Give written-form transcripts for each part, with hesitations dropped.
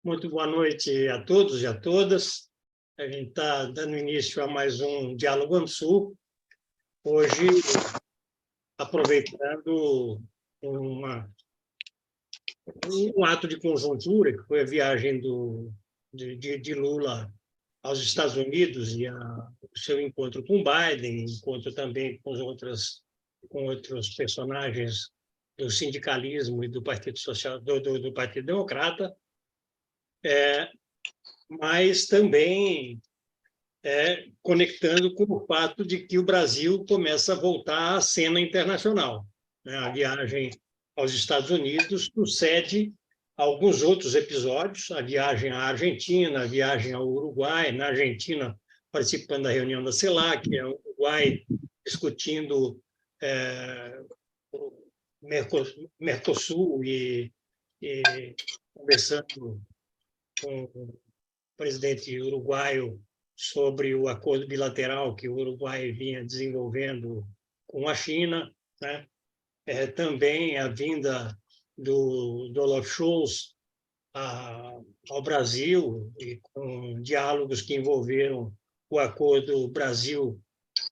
Muito boa noite a todos e a todas. A gente está dando início a mais um Diálogo AMSUL, hoje aproveitando um ato de conjuntura, que foi a viagem de Lula aos Estados Unidos e o seu encontro com Biden, encontro também com outros personagens do sindicalismo e do Partido Social, do Partido Democrata, mas também conectando com o fato de que o Brasil começa a voltar à cena internacional. A viagem aos Estados Unidos sucede alguns outros episódios, a viagem à Argentina, a viagem ao Uruguai, na Argentina participando da reunião da CELAC, o Uruguai discutindo o Mercosul e conversando com o presidente uruguaio sobre o acordo bilateral que o Uruguai vinha desenvolvendo com a China, né? Também a vinda do Olaf Scholz ao Brasil, e com diálogos que envolveram o acordo Brasil,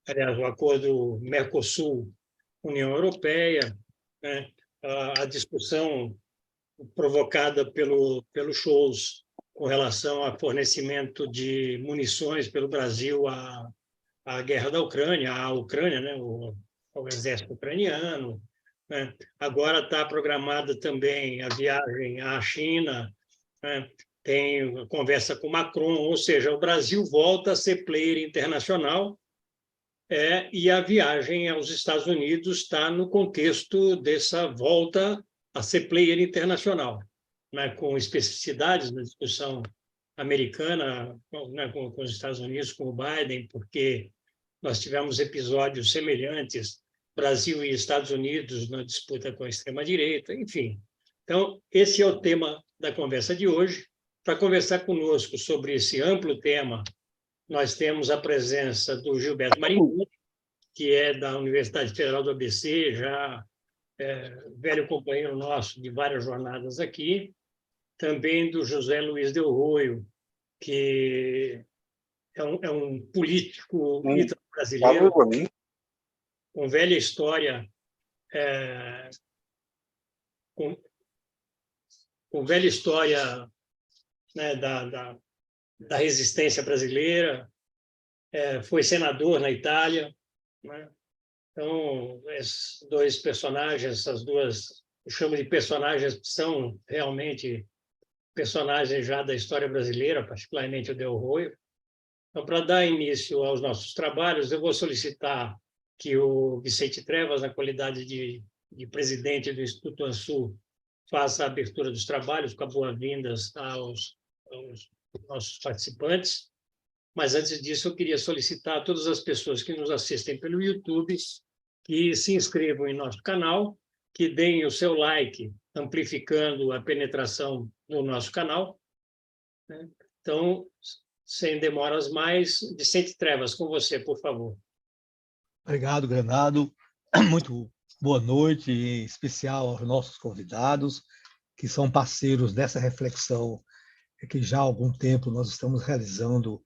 aliás, o acordo Mercosul-União Europeia, né? A discussão provocada pelo Scholz com relação ao fornecimento de munições pelo Brasil à guerra da Ucrânia, né, ao exército ucraniano. Né? Agora está programada também a viagem à China, né? Tem conversa com Macron, ou seja, o Brasil volta a ser player internacional, e a viagem aos Estados Unidos está no contexto dessa volta a ser player internacional, né, com especificidades na discussão americana, né, com os Estados Unidos, com o Biden, porque nós tivemos episódios semelhantes, Brasil e Estados Unidos na disputa com a extrema-direita, enfim. Então, esse é o tema da conversa de hoje. Para conversar conosco sobre esse amplo tema, nós temos a presença do Gilberto Marinho, que é da Universidade Federal do ABC, já velho companheiro nosso de várias jornadas aqui, também do José Luiz Del Roio, que é um político brasileiro com velha história, com velha história, né, da resistência brasileira, foi senador na Itália, né? Então, esses dois personagens, essas duas, eu chamo de personagens que são realmente personagens já da história brasileira, particularmente o Del Roio. Então, para dar início aos nossos trabalhos, eu vou solicitar que o Vicente Trevas, na qualidade de presidente do Instituto ANSUL, faça a abertura dos trabalhos, com as boas-vindas aos nossos participantes. Mas, antes disso, eu queria solicitar a todas as pessoas que nos assistem pelo YouTube que se inscrevam em nosso canal, que deem o seu like, amplificando a penetração no nosso canal, né? Então, sem demoras mais, Vicente Trevas, com você, por favor. Obrigado, Granado. Muito boa noite, em especial aos nossos convidados, que são parceiros dessa reflexão que já há algum tempo nós estamos realizando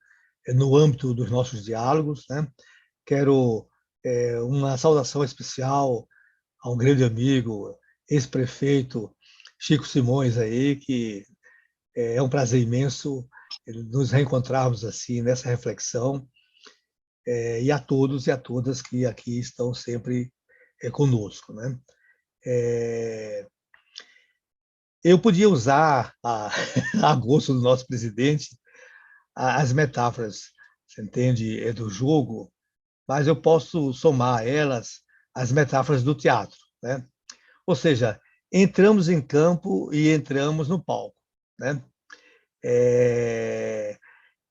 no âmbito dos nossos diálogos, né? Quero uma saudação especial a um grande amigo, ex-prefeito Chico Simões, aí, que é um prazer imenso nos reencontrarmos assim nessa reflexão, e a todos e a todas que aqui estão sempre conosco, né? Eu podia usar, a gosto do nosso presidente, as metáforas, você entende, do jogo, mas eu posso somar a elas as metáforas do teatro, né? Ou seja, entramos em campo e entramos no palco, né?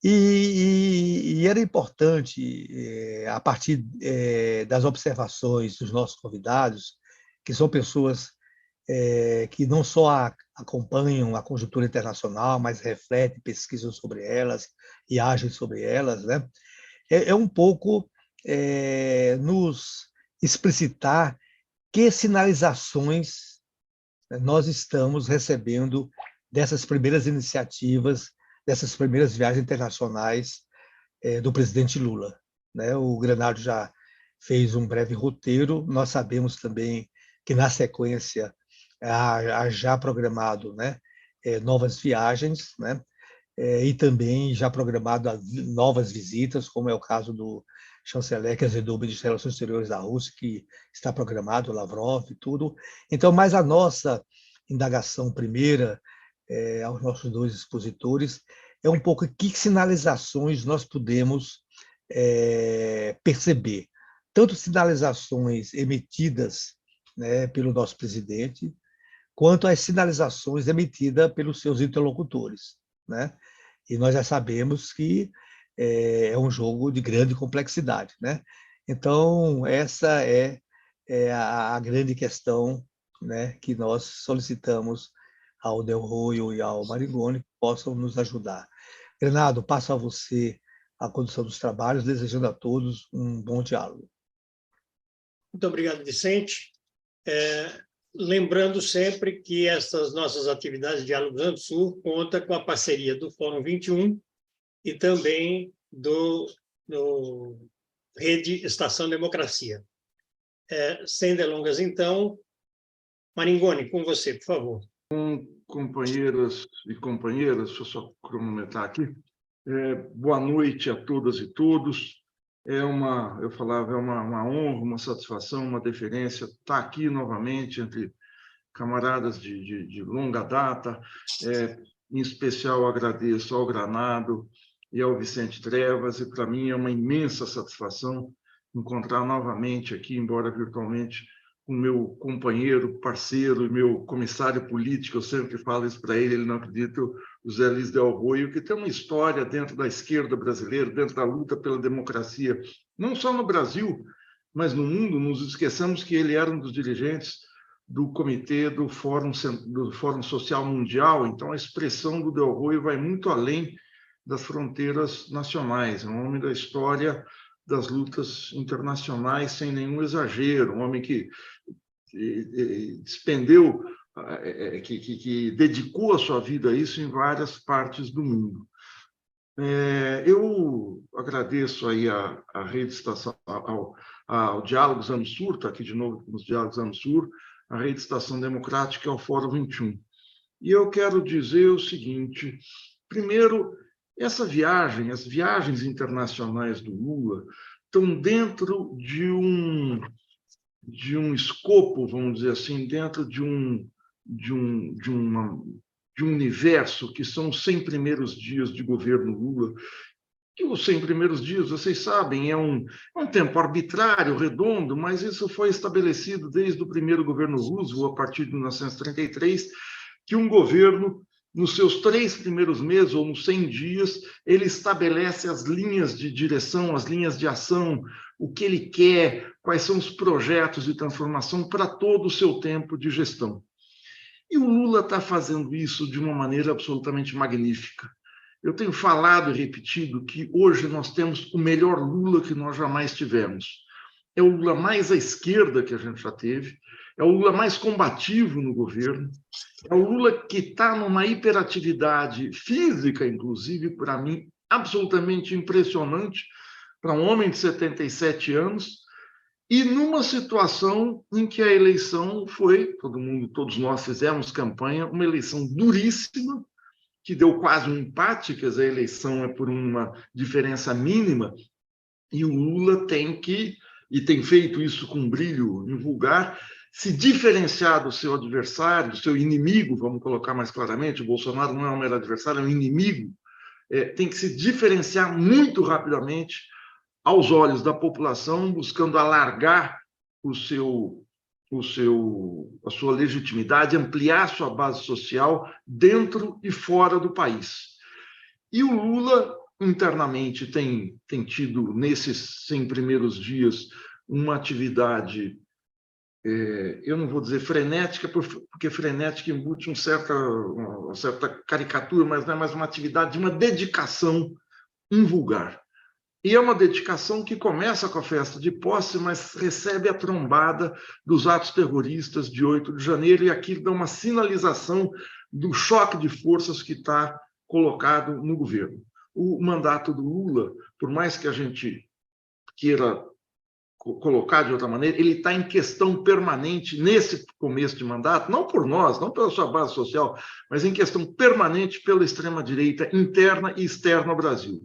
E era importante, a partir das observações dos nossos convidados, que são pessoas que não só acompanham a conjuntura internacional, mas refletem, pesquisam sobre elas e agem sobre elas, né? Um pouco nos explicitar que sinalizações nós estamos recebendo dessas primeiras iniciativas, dessas primeiras viagens internacionais do presidente Lula, né? O Granado já fez um breve roteiro, nós sabemos também que, na sequência, há já programado, né, novas viagens, né, e também já programado novas visitas, como é o caso do chanceler, quer dizer, do ministro das Relações Exteriores da Rússia, que está programado, Lavrov e tudo. Então, mas a nossa indagação primeira, aos nossos dois expositores, é um pouco que sinalizações nós podemos perceber. Tanto sinalizações emitidas, né, pelo nosso presidente, quanto as sinalizações emitidas pelos seus interlocutores, né? E nós já sabemos que é um jogo de grande complexidade, né? Então, essa é a grande questão, né, que nós solicitamos ao Del Roio e ao Marigoni que possam nos ajudar. Granado, passo a você a condução dos trabalhos, desejando a todos um bom diálogo. Muito obrigado, Vicente. Lembrando sempre que essas nossas atividades de Diálogo Sul conta com a parceria do Fórum 21 e também do Rede Estação Democracia. Sem delongas, então, Maringoni, com você, por favor. Companheiras e companheiras, deixa eu só cronometrar aqui. Boa noite a todas e todos. É uma honra, uma satisfação, uma deferência estar aqui novamente entre camaradas de longa data. Em especial, agradeço ao Granado e ao Vicente Trevas, e para mim é uma imensa satisfação encontrar novamente aqui, embora virtualmente, o meu companheiro, parceiro e meu comissário político. Eu sempre falo isso para ele não acredita, o Zé Luiz Del Roio, que tem uma história dentro da esquerda brasileira, dentro da luta pela democracia, não só no Brasil, mas no mundo. Nos esqueçamos que ele era um dos dirigentes do comitê do Fórum Social Mundial. Então, a expressão do Del Roio vai muito além das fronteiras nacionais. É um homem da história das lutas internacionais sem nenhum exagero, um homem que despendeu, que dedicou a sua vida a isso em várias partes do mundo. Eu agradeço aí a Rede Estação, ao Diálogos ANUSUR, está aqui de novo nos Diálogos ANUSUR, a Rede Estação Democrática e ao Fórum 21. E eu quero dizer o seguinte: primeiro, essa viagem, as viagens internacionais do Lula, estão dentro de um escopo, vamos dizer assim, dentro de um universo que são os 100 primeiros dias de governo Lula. E os 100 primeiros dias, vocês sabem, é um tempo arbitrário, redondo, mas isso foi estabelecido desde o primeiro governo Roosevelt, a partir de 1933, que um governo, nos seus 3 primeiros meses, ou nos 100 dias, ele estabelece as linhas de direção, as linhas de ação, o que ele quer, quais são os projetos de transformação para todo o seu tempo de gestão. E o Lula está fazendo isso de uma maneira absolutamente magnífica. Eu tenho falado e repetido que hoje nós temos o melhor Lula que nós jamais tivemos. É o Lula mais à esquerda que a gente já teve, é o Lula mais combativo no governo, é o Lula que está numa hiperatividade física, inclusive, para mim, absolutamente impressionante, para um homem de 77 anos, e numa situação em que a eleição foi, todos nós fizemos campanha, uma eleição duríssima, que deu quase um empate, quer dizer, a eleição é por uma diferença mínima, e o Lula tem que, e tem feito isso com brilho invulgar, se diferenciar do seu adversário, do seu inimigo, vamos colocar mais claramente. O Bolsonaro não é um mero adversário, é um inimigo. Tem que se diferenciar muito rapidamente aos olhos da população, buscando alargar a sua legitimidade, ampliar a sua base social dentro e fora do país. E o Lula, internamente, tem tido, nesses 100 primeiros dias, uma atividade, eu não vou dizer frenética, porque frenética embute uma certa caricatura, mas não é mais uma atividade de uma dedicação invulgar. E é uma dedicação que começa com a festa de posse, mas recebe a trombada dos atos terroristas de 8 de janeiro, e aquilo dá uma sinalização do choque de forças que está colocado no governo. O mandato do Lula, por mais que a gente queira colocar de outra maneira, ele está em questão permanente nesse começo de mandato, não por nós, não pela sua base social, mas em questão permanente pela extrema-direita interna e externa ao Brasil.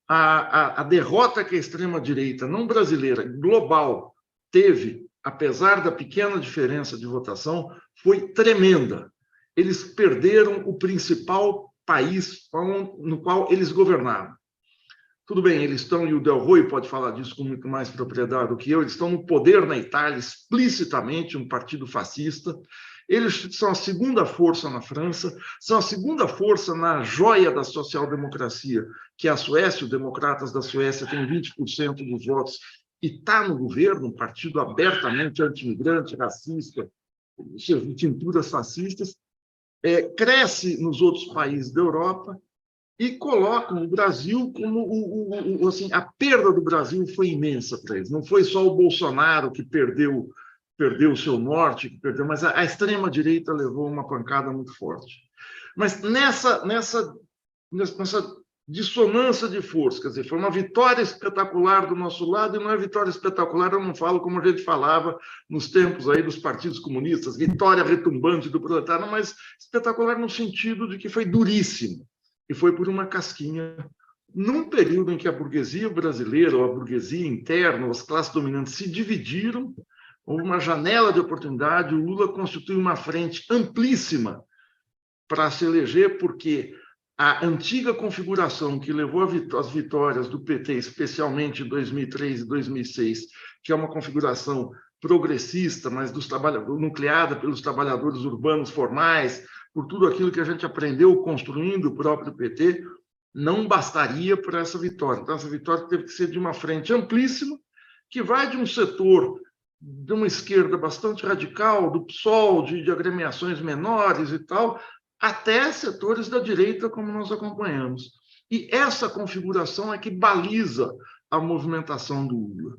A derrota que a extrema-direita, não brasileira, global, teve, apesar da pequena diferença de votação, foi tremenda. Eles perderam o principal país no qual eles governaram. Tudo bem, eles estão, e o Del Roi pode falar disso com muito mais propriedade do que eu, eles estão no poder na Itália, explicitamente um partido fascista. Eles são a segunda força na França, são a segunda força na joia da social-democracia, que é a Suécia. Os democratas da Suécia têm 20% dos votos e está no governo, um partido abertamente anti-imigrante, racista, tinturas fascistas. Cresce nos outros países da Europa e colocam o Brasil como assim, a perda do Brasil foi imensa para eles. Não foi só o Bolsonaro que perdeu o seu norte, que perdeu, mas a extrema-direita levou uma pancada muito forte. Mas nessa dissonância de forças, quer dizer, foi uma vitória espetacular do nosso lado, e não é vitória espetacular, eu não falo como a gente falava nos tempos aí dos partidos comunistas, vitória retumbante do proletário, mas espetacular no sentido de que foi duríssimo, e foi por uma casquinha, num período em que a burguesia brasileira, ou a burguesia interna, ou as classes dominantes se dividiram, houve uma janela de oportunidade, o Lula constituiu uma frente amplíssima para se eleger, porque a antiga configuração que levou às vitórias do PT, especialmente em 2003 e 2006, que é uma configuração progressista, mas nucleada pelos trabalhadores urbanos formais, por tudo aquilo que a gente aprendeu construindo o próprio PT, não bastaria para essa vitória. Então, essa vitória teve que ser de uma frente amplíssima, que vai de um setor de uma esquerda bastante radical, do PSOL, de agremiações menores e tal, até setores da direita, como nós acompanhamos. E essa configuração é que baliza a movimentação do Lula.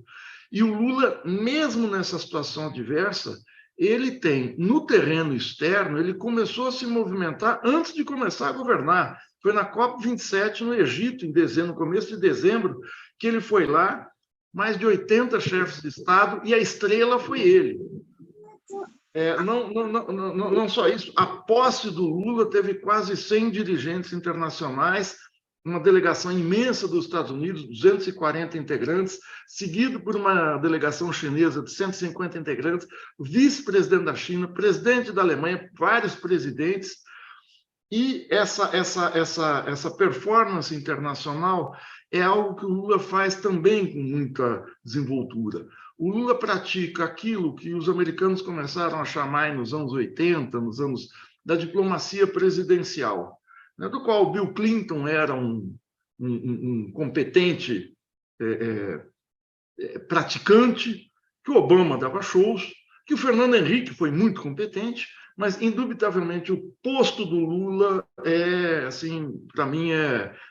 E o Lula, mesmo nessa situação adversa, ele tem, no terreno externo, ele começou a se movimentar antes de começar a governar. Foi na COP27, no Egito, no começo de dezembro, que ele foi lá, mais de 80 chefes de Estado, e a estrela foi ele. Não só isso, a posse do Lula teve quase 100 dirigentes internacionais, uma delegação imensa dos Estados Unidos, 240 integrantes, seguido por uma delegação chinesa de 150 integrantes, vice-presidente da China, presidente da Alemanha, vários presidentes, e essa performance internacional é algo que o Lula faz também com muita desenvoltura. O Lula pratica aquilo que os americanos começaram a chamar nos anos 80, nos anos da diplomacia presidencial, né, do qual Bill Clinton era um competente praticante, que o Obama dava shows, que o Fernando Henrique foi muito competente, mas, indubitavelmente, o posto do Lula assim, para mim,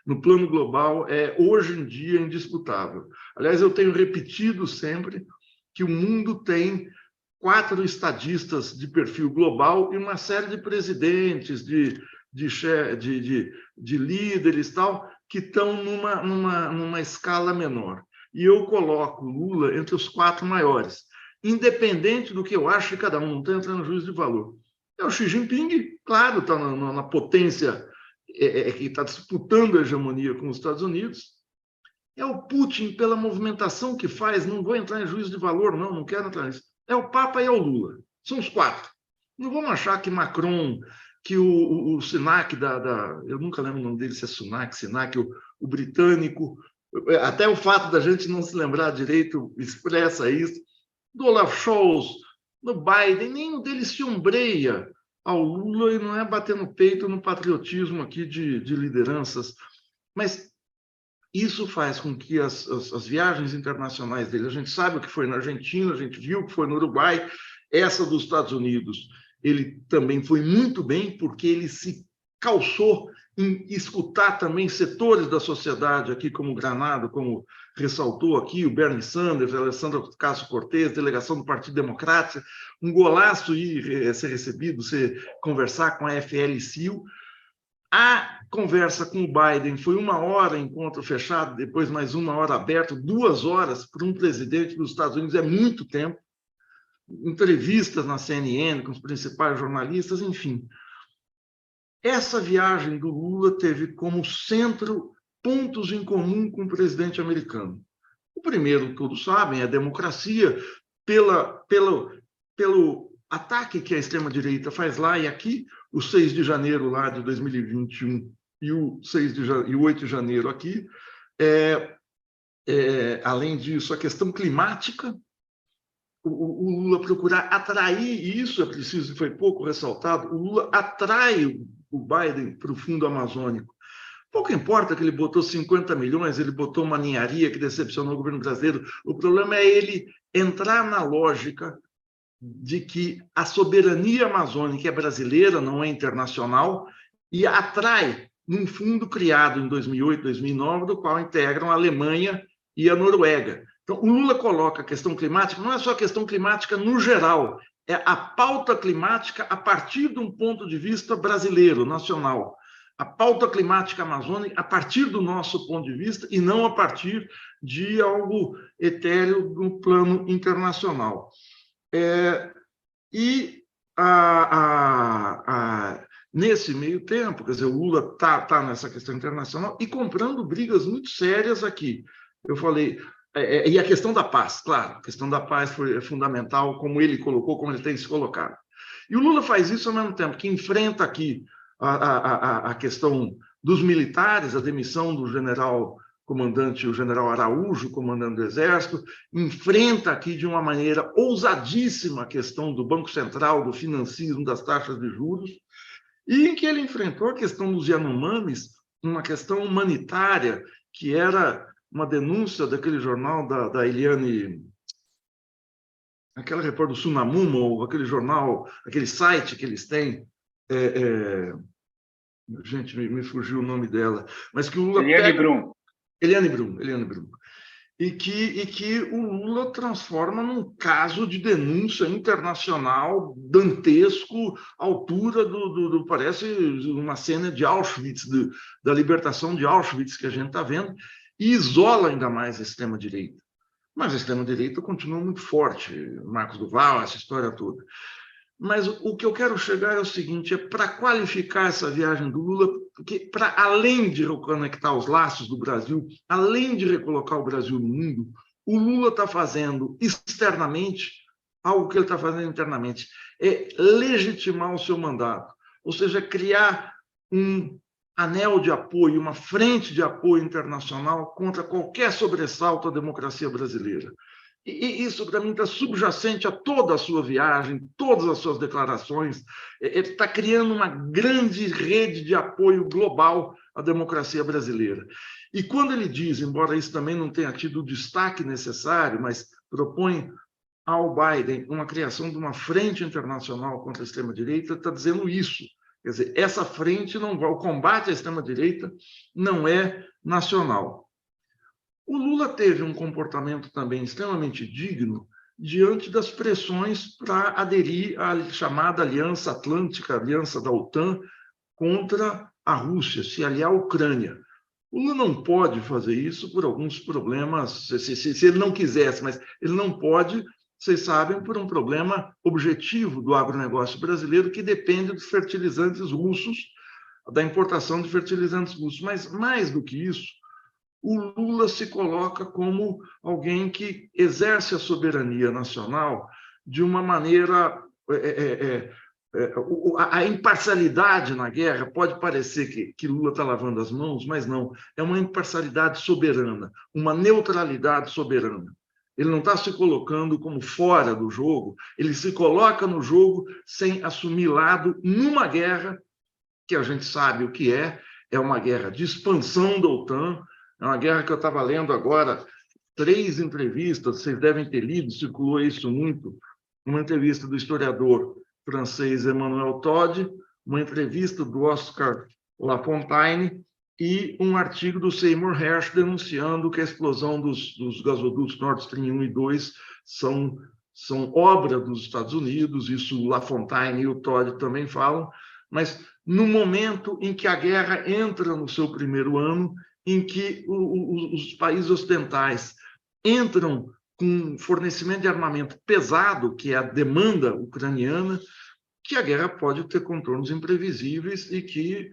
no plano global, hoje em dia indisputável. Aliás, eu tenho repetido sempre que o mundo tem 4 estadistas de perfil global e uma série de presidentes, de líderes tal, que estão numa escala menor. E eu coloco o Lula entre os 4 maiores, independente do que eu acho de cada um, não estou entrando no juízo de valor. O Xi Jinping, claro, está na potência que está disputando a hegemonia com os Estados Unidos. É o Putin, pela movimentação que faz, não vou entrar em juízo de valor, não quero entrar nisso. É o Papa e é o Lula. São os 4. Não vamos achar que Macron, que o Sunak, eu nunca lembro o nome dele, se é Sunak, o britânico, até o fato da gente não se lembrar direito expressa isso, do Olaf Scholz, do Biden, nenhum deles se ombreia ao Lula, e não é bater no peito no patriotismo aqui de lideranças, mas isso faz com que as viagens internacionais dele, a gente sabe o que foi na Argentina, a gente viu o que foi no Uruguai, essa dos Estados Unidos, ele também foi muito bem, porque ele se calçou em escutar também setores da sociedade, aqui como Granado, como ressaltou aqui, o Bernie Sanders, Alessandro Ocasio-Cortez, delegação do Partido Democrata, um golaço ir ser recebido, conversar com a FL-CIO. A conversa com o Biden foi 1 hora, encontro fechado, depois mais 1 hora aberto, 2 horas para um presidente dos Estados Unidos, é muito tempo. Entrevistas na CNN com os principais jornalistas, enfim. Essa viagem do Lula teve como centro pontos em comum com o presidente americano. O primeiro, todos sabem, é a democracia, pelo ataque que a extrema-direita faz lá e aqui, o 6 de janeiro lá de 2021 e o 8 de janeiro aqui. Além disso, a questão climática, o Lula procurar atrair, e isso é preciso, foi pouco ressaltado, o Lula atrai o Biden para o Fundo Amazônico. Pouco importa que ele botou 50 milhões, ele botou uma ninharia que decepcionou o governo brasileiro. O problema é ele entrar na lógica de que a soberania amazônica é brasileira, não é internacional, e atrai num fundo criado em 2008, 2009, do qual integram a Alemanha e a Noruega. Então, o Lula coloca a questão climática, não é só a questão climática no geral, é a pauta climática a partir de um ponto de vista brasileiro, nacional. A pauta climática amazônica a partir do nosso ponto de vista e não a partir de algo etéreo no plano internacional. Nesse meio tempo, quer dizer, o Lula tá nessa questão internacional e comprando brigas muito sérias aqui. Eu falei, e a questão da paz, claro, a questão da paz é fundamental, como ele colocou, como ele tem se colocado. E o Lula faz isso ao mesmo tempo que enfrenta aqui a questão dos militares, a demissão do comandante, o general Araújo, comandante do Exército, enfrenta aqui de uma maneira ousadíssima a questão do Banco Central, do financismo, das taxas de juros, e em que ele enfrentou a questão dos Yanomamis, uma questão humanitária, que era uma denúncia daquele jornal da Eliane, aquela repórter do Sunamuma, ou aquele jornal, aquele site que eles têm, gente, me fugiu o nome dela, mas que o Lula Eliane Brum, e que o Lula transforma num caso de denúncia internacional dantesco, à altura parece uma cena de Auschwitz, da libertação de Auschwitz que a gente está vendo, e isola ainda mais a extrema-direita. Mas a extrema-direita continua muito forte, Marcos Duval, essa história toda. Mas o que eu quero chegar é o seguinte, para qualificar essa viagem do Lula, porque para além de reconectar os laços do Brasil, além de recolocar o Brasil no mundo, o Lula está fazendo externamente algo que ele está fazendo internamente, é legitimar o seu mandato, ou seja, criar um anel de apoio, uma frente de apoio internacional contra qualquer sobressalto à democracia brasileira. E isso, para mim, está subjacente a toda a sua viagem, todas as suas declarações. Ele está criando uma grande rede de apoio global à democracia brasileira. E quando ele diz, embora isso também não tenha tido o destaque necessário, mas propõe ao Biden uma criação de uma frente internacional contra a extrema-direita, está dizendo isso. Quer dizer, essa frente não vai, o combate à extrema-direita não é nacional. O Lula teve um comportamento também extremamente digno diante das pressões para aderir à chamada Aliança Atlântica, Aliança da OTAN, contra a Rússia, se aliar à Ucrânia. O Lula não pode fazer isso por alguns problemas, se ele não quisesse, mas ele não pode, vocês sabem, por um problema objetivo do agronegócio brasileiro, que depende dos fertilizantes russos, da importação de fertilizantes russos. Mas, mais do que isso, o Lula se coloca como alguém que exerce a soberania nacional de uma maneira... A imparcialidade na guerra pode parecer que Lula está lavando as mãos, mas não. É uma imparcialidade soberana, uma neutralidade soberana. Ele não está se colocando como fora do jogo, ele se coloca no jogo sem assumir lado numa guerra que a gente sabe o que é uma guerra de expansão da OTAN. É uma guerra que eu estava lendo agora, 3 entrevistas, vocês devem ter lido, circulou isso muito, uma entrevista do historiador francês Emmanuel Todd, uma entrevista do Oscar Lafontaine e um artigo do Seymour Hersh denunciando que a explosão dos gasodutos Nord Stream 1 e 2 são obra dos Estados Unidos, isso o Lafontaine e o Todd também falam, mas no momento em que a guerra entra no seu primeiro ano, em que os países ocidentais entram com fornecimento de armamento pesado, que é a demanda ucraniana, que a guerra pode ter contornos imprevisíveis e que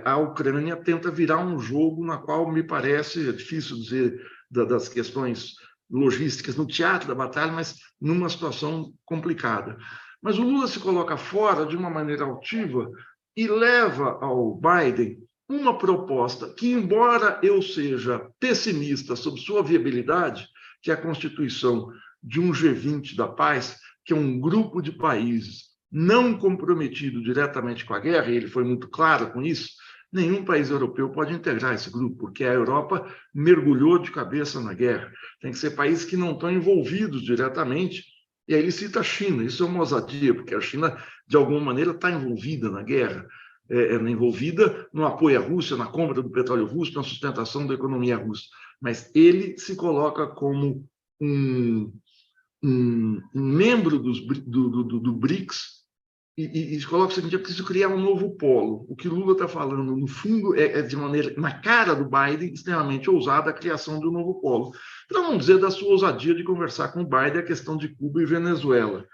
a Ucrânia tenta virar um jogo na qual me parece, é difícil dizer das questões logísticas no teatro da batalha, mas numa situação complicada. Mas o Lula se coloca fora de uma maneira altiva e leva ao Biden uma proposta que, embora eu seja pessimista sobre sua viabilidade, que é a constituição de um G20 da paz, que é um grupo de países não comprometido diretamente com a guerra, e ele foi muito claro com isso, nenhum país europeu pode integrar esse grupo, porque a Europa mergulhou de cabeça na guerra. Tem que ser países que não estão envolvidos diretamente, e aí ele cita a China. Isso é uma ousadia, porque a China, de alguma maneira, está envolvida na guerra, envolvida no apoio à Rússia, na compra do petróleo russo, na sustentação da economia russa. Mas ele se coloca como um membro do BRICS e coloca o seguinte: é preciso criar um novo polo. O que Lula está falando, no fundo, é de maneira, na cara do Biden, extremamente ousada, a criação de um novo polo. Para não dizer da sua ousadia de conversar com o Biden a questão de Cuba e Venezuela.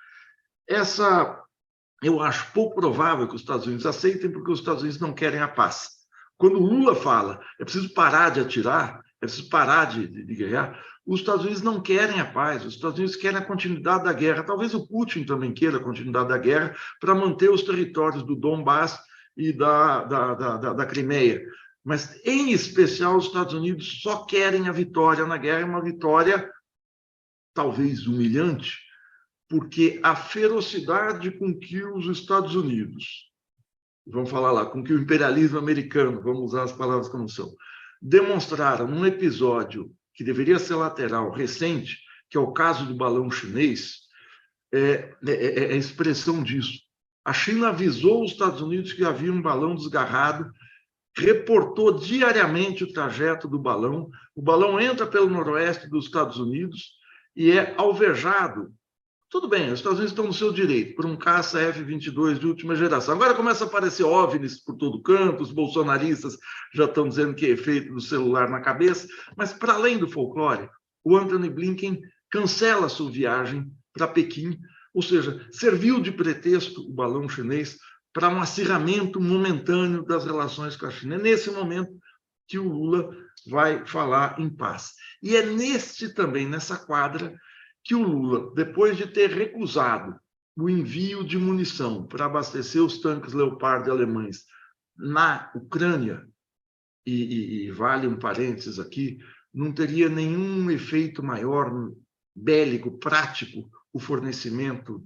Eu acho pouco provável que os Estados Unidos aceitem, porque os Estados Unidos não querem a paz. Quando o Lula fala, é preciso parar de atirar, é preciso parar de guerrear, os Estados Unidos não querem a paz, os Estados Unidos querem a continuidade da guerra. Talvez o Putin também queira a continuidade da guerra para manter os territórios do Donbass e da Crimeia. Mas, em especial, os Estados Unidos só querem a vitória na guerra, uma vitória talvez humilhante, porque a ferocidade com que os Estados Unidos, vamos falar lá, com que o imperialismo americano, vamos usar as palavras como são, demonstraram num episódio que deveria ser lateral, recente, que é o caso do balão chinês, é a expressão disso. A China avisou os Estados Unidos que havia um balão desgarrado, reportou diariamente o trajeto do balão, o balão entra pelo noroeste dos Estados Unidos e é alvejado. Tudo bem, os Estados Unidos estão no seu direito, por um caça F-22 de última geração. Agora começa a aparecer OVNIs por todo canto, os bolsonaristas já estão dizendo que é efeito do celular na cabeça, mas, para além do folclore, o Antony Blinken cancela a sua viagem para Pequim, ou seja, serviu de pretexto o balão chinês para um acirramento momentâneo das relações com a China. É nesse momento que o Lula vai falar em paz. E é nessa quadra, que o Lula, depois de ter recusado o envio de munição para abastecer os tanques Leopard alemães na Ucrânia, e vale um parênteses aqui, não teria nenhum efeito maior bélico, prático, o fornecimento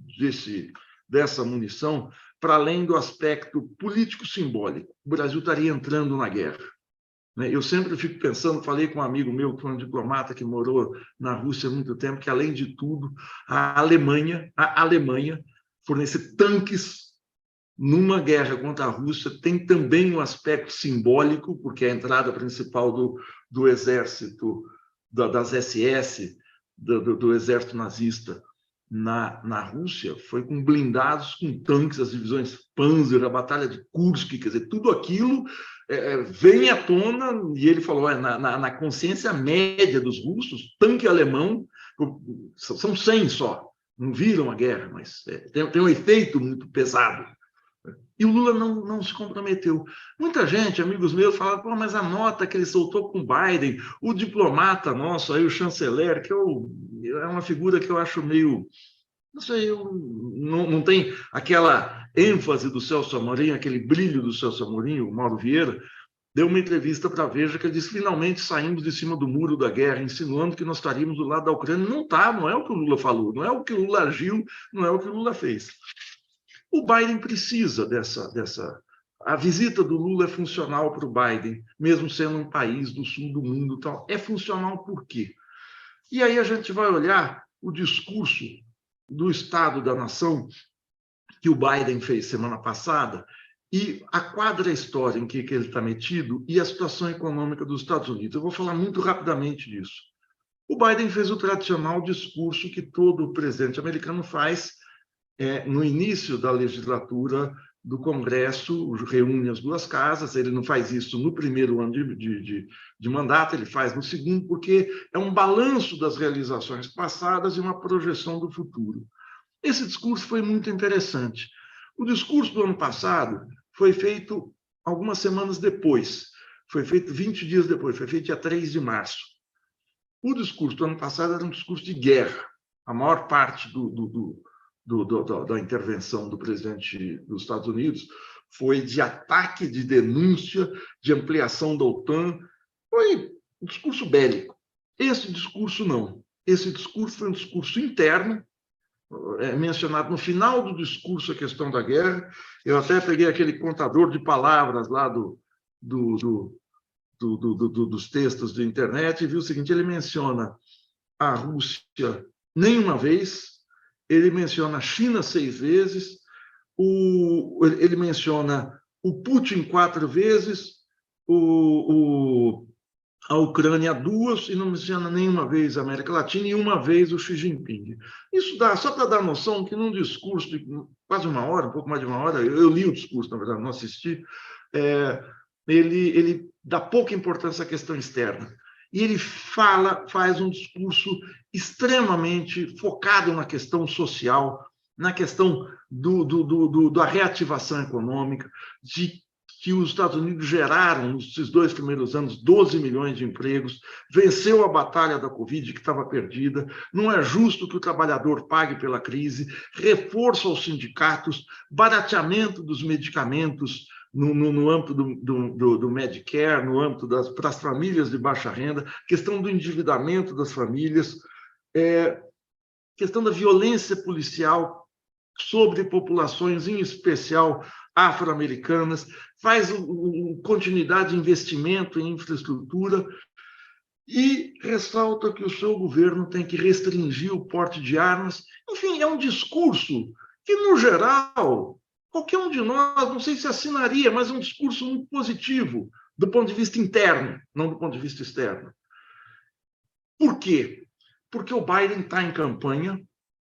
dessa munição, para além do aspecto político-simbólico. O Brasil estaria entrando na guerra. Eu sempre fico pensando, falei com um amigo meu, que foi um diplomata que morou na Rússia há muito tempo, que, além de tudo, a Alemanha fornecer tanques numa guerra contra a Rússia tem também um aspecto simbólico, porque a entrada principal do exército, das SS, do exército nazista na Rússia, foi com blindados, com tanques, as divisões Panzer, a Batalha de Kursk, quer dizer, tudo aquilo vem à tona, e ele falou, na consciência média dos russos, tanque alemão, são 100 só, não viram a guerra, mas tem um efeito muito pesado. E o Lula não se comprometeu. Muita gente, amigos meus, falaram, pô, mas a nota que ele soltou com o Biden, o diplomata nosso, aí, o chanceler, que é uma figura que eu acho meio... Não sei, não tem aquela ênfase do Celso Amorim, aquele brilho do Celso Amorim, o Mauro Vieira, deu uma entrevista para a Veja que ele disse: finalmente saímos de cima do muro da guerra, insinuando que nós estaríamos do lado da Ucrânia. Não é o que o Lula falou, não é o que o Lula agiu, não é o que o Lula fez. O Biden precisa dessa... A visita do Lula é funcional para o Biden, mesmo sendo um país do sul do mundo. Tal. É funcional por quê? E aí a gente vai olhar o discurso do Estado da Nação que o Biden fez semana passada e a quadra história em que ele está metido e a situação econômica dos Estados Unidos. Eu vou falar muito rapidamente disso. O Biden fez o tradicional discurso que todo presidente americano faz no início da legislatura do Congresso, reúne as duas casas. Ele não faz isso no primeiro ano de mandato, ele faz no segundo, porque é um balanço das realizações passadas e uma projeção do futuro. Esse discurso foi muito interessante. O discurso do ano passado foi feito algumas semanas depois, foi feito 20 dias depois, foi feito dia 3 de março. O discurso do ano passado era um discurso de guerra. A maior parte da intervenção do presidente dos Estados Unidos foi de ataque, de denúncia, de ampliação da OTAN. Foi um discurso bélico. Esse discurso não. Esse discurso foi um discurso interno, mencionado no final do discurso a questão da guerra. Eu até peguei aquele contador de palavras lá dos textos de internet e vi o seguinte: ele menciona a Rússia nenhuma vez, ele menciona a China 6 vezes, ele menciona o Putin 4 vezes, a Ucrânia 2, e não menciona nenhuma vez a América Latina e uma vez o Xi Jinping. Isso dá, só para dar noção, que num discurso de quase uma hora, um pouco mais de uma hora, eu li o discurso, na verdade, não assisti, ele dá pouca importância à questão externa. E ele faz um discurso extremamente focado na questão social, na questão da reativação econômica, de que os Estados Unidos geraram, nesses 2 primeiros anos, 12 milhões de empregos, venceu a batalha da Covid, que estava perdida, não é justo que o trabalhador pague pela crise, reforço aos sindicatos, barateamento dos medicamentos no âmbito do Medicare, no âmbito para as famílias de baixa renda, questão do endividamento das famílias, questão da violência policial sobre populações, em especial afro-americanas, faz continuidade de investimento em infraestrutura e ressalta que o seu governo tem que restringir o porte de armas. Enfim, é um discurso que, no geral, qualquer um de nós, não sei se assinaria, mas é um discurso muito positivo do ponto de vista interno, não do ponto de vista externo. Por quê? Porque o Biden está em campanha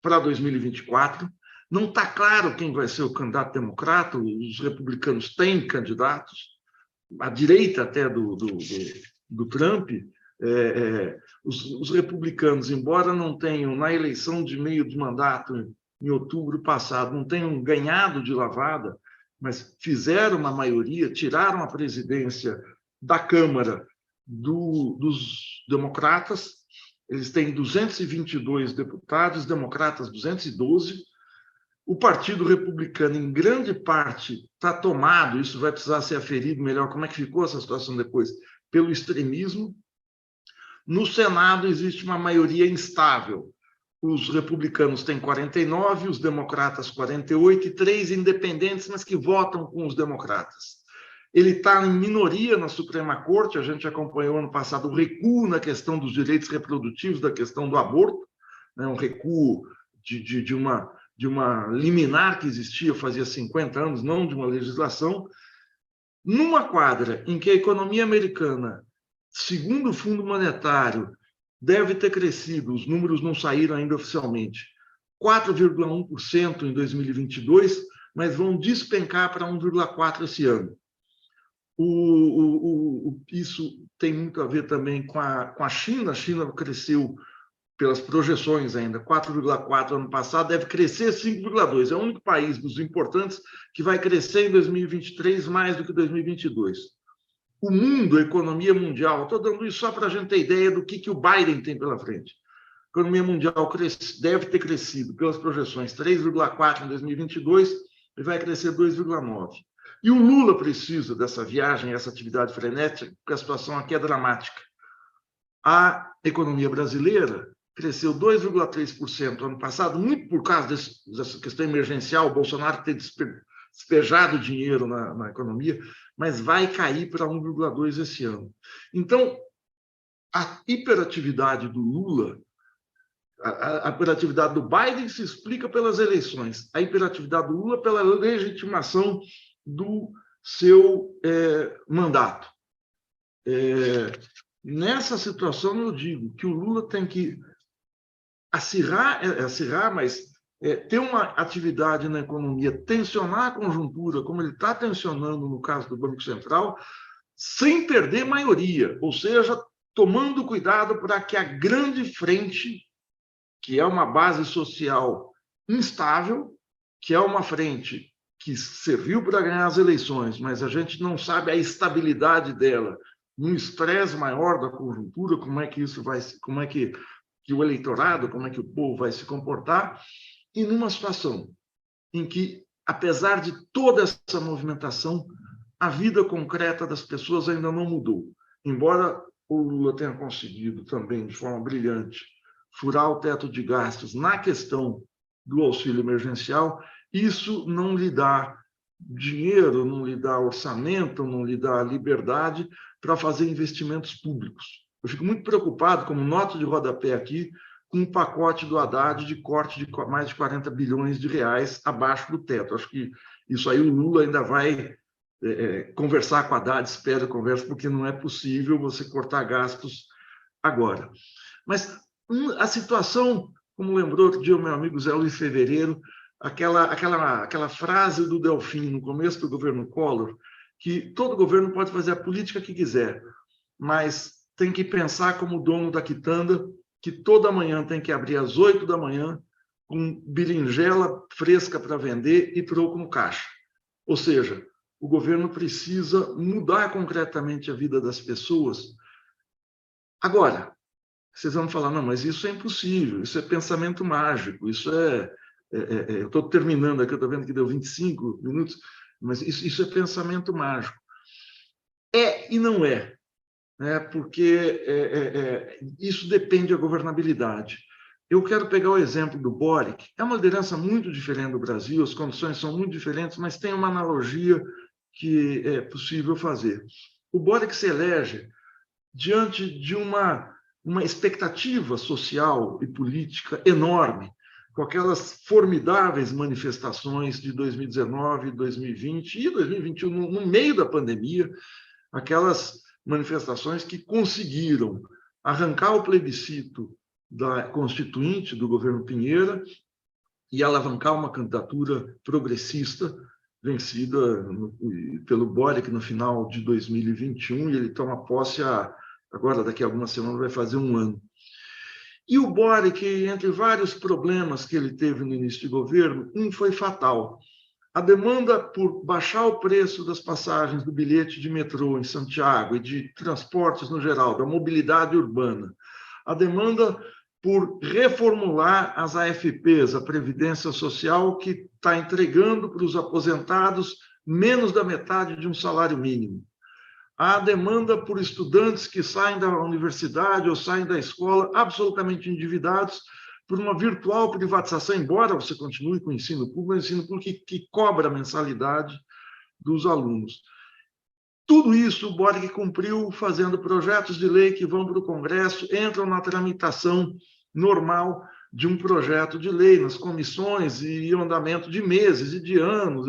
para 2024, não está claro quem vai ser o candidato democrata, os republicanos têm candidatos, a direita até do Trump, os republicanos, embora não tenham, na eleição de meio de mandato, em outubro passado, não tenham ganhado de lavada, mas fizeram uma maioria, tiraram a presidência da Câmara dos democratas. Eles têm 222 deputados, democratas 212. O Partido Republicano, em grande parte, está tomado, isso vai precisar ser aferido melhor, como é que ficou essa situação depois, pelo extremismo. No Senado existe uma maioria instável. Os republicanos têm 49, os democratas 48 e 3 independentes, mas que votam com os democratas. Ele está em minoria na Suprema Corte, a gente acompanhou ano passado o recuo na questão dos direitos reprodutivos, da questão do aborto, né, um recuo de uma liminar que existia fazia 50 anos, não de uma legislação, numa quadra em que a economia americana, segundo o Fundo Monetário, deve ter crescido, os números não saíram ainda oficialmente, 4,1% em 2022, mas vão despencar para 1,4% esse ano. Isso tem muito a ver também com a China. A China cresceu, pelas projeções ainda, 4,4% ano passado, deve crescer 5,2%. É o único país dos importantes que vai crescer em 2023 mais do que 2022. O mundo, a economia mundial, estou dando isso só para a gente ter ideia do que o Biden tem pela frente. A economia mundial deve ter crescido, pelas projeções, 3,4% em 2022 e vai crescer 2,9%. E o Lula precisa dessa viagem, essa atividade frenética, porque a situação aqui é dramática. A economia brasileira cresceu 2,3% ano passado, muito por causa dessa questão emergencial, o Bolsonaro ter despejado dinheiro na economia, mas vai cair para 1,2% esse ano. Então, a hiperatividade do Lula, A hiperatividade do Biden se explica pelas eleições, a hiperatividade do Lula pela legitimação do seu mandato. Nessa situação, eu digo que o Lula tem que acirrar, mas ter uma atividade na economia, tensionar a conjuntura, como ele está tensionando no caso do Banco Central, sem perder maioria, ou seja, tomando cuidado para que a grande frente, que é uma base social instável, que é uma frente que serviu para ganhar as eleições, mas a gente não sabe a estabilidade dela, num estresse maior da conjuntura, como é que isso vai, como é que o eleitorado, como é que o povo vai se comportar, e numa situação em que, apesar de toda essa movimentação, a vida concreta das pessoas ainda não mudou. Embora o Lula tenha conseguido também, de forma brilhante, furar o teto de gastos na questão do auxílio emergencial, isso não lhe dá dinheiro, não lhe dá orçamento, não lhe dá liberdade para fazer investimentos públicos. Eu fico muito preocupado, como nota de rodapé aqui, com um pacote do Haddad de corte de mais de 40 bilhões de reais abaixo do teto. Acho que isso aí o Lula ainda vai conversar com a Haddad, espero conversa, porque não é possível você cortar gastos agora. Mas a situação, como lembrou outro dia o meu amigo Zé Luiz Fevereiro, aquela frase do Delfim no começo do governo Collor, que todo governo pode fazer a política que quiser, mas tem que pensar como dono da quitanda, que toda manhã tem que abrir às 8 da manhã com berinjela fresca para vender e troco no caixa. Ou seja, o governo precisa mudar concretamente a vida das pessoas. Agora, vocês vão falar, não, mas isso é impossível, isso é pensamento mágico, isso eu estou terminando aqui, eu estou vendo que deu 25 minutos, mas isso é pensamento mágico. É e não é, né? Porque isso depende da governabilidade. Eu quero pegar o exemplo do Boric. É uma liderança muito diferente do Brasil, as condições são muito diferentes, mas tem uma analogia que é possível fazer. O Boric se elege diante de uma expectativa social e política enorme, com aquelas formidáveis manifestações de 2019, 2020 e 2021, no meio da pandemia, aquelas manifestações que conseguiram arrancar o plebiscito da Constituinte do governo Pinheira e alavancar uma candidatura progressista vencida pelo Boric no final de 2021, e ele toma posse agora, daqui a algumas semanas, vai fazer um ano. E o Boric, entre vários problemas que ele teve no início de governo, um foi fatal. A demanda por baixar o preço das passagens do bilhete de metrô em Santiago e de transportes no geral, da mobilidade urbana. A demanda por reformular as AFPs, a Previdência Social, que está entregando para os aposentados menos da metade de um salário mínimo. A demanda por estudantes que saem da universidade ou saem da escola absolutamente endividados por uma virtual privatização, embora você continue com o ensino público que cobra a mensalidade dos alunos. Tudo isso o Boric cumpriu fazendo projetos de lei que vão para o Congresso, entram na tramitação normal de um projeto de lei, nas comissões, e andamento de meses e de anos.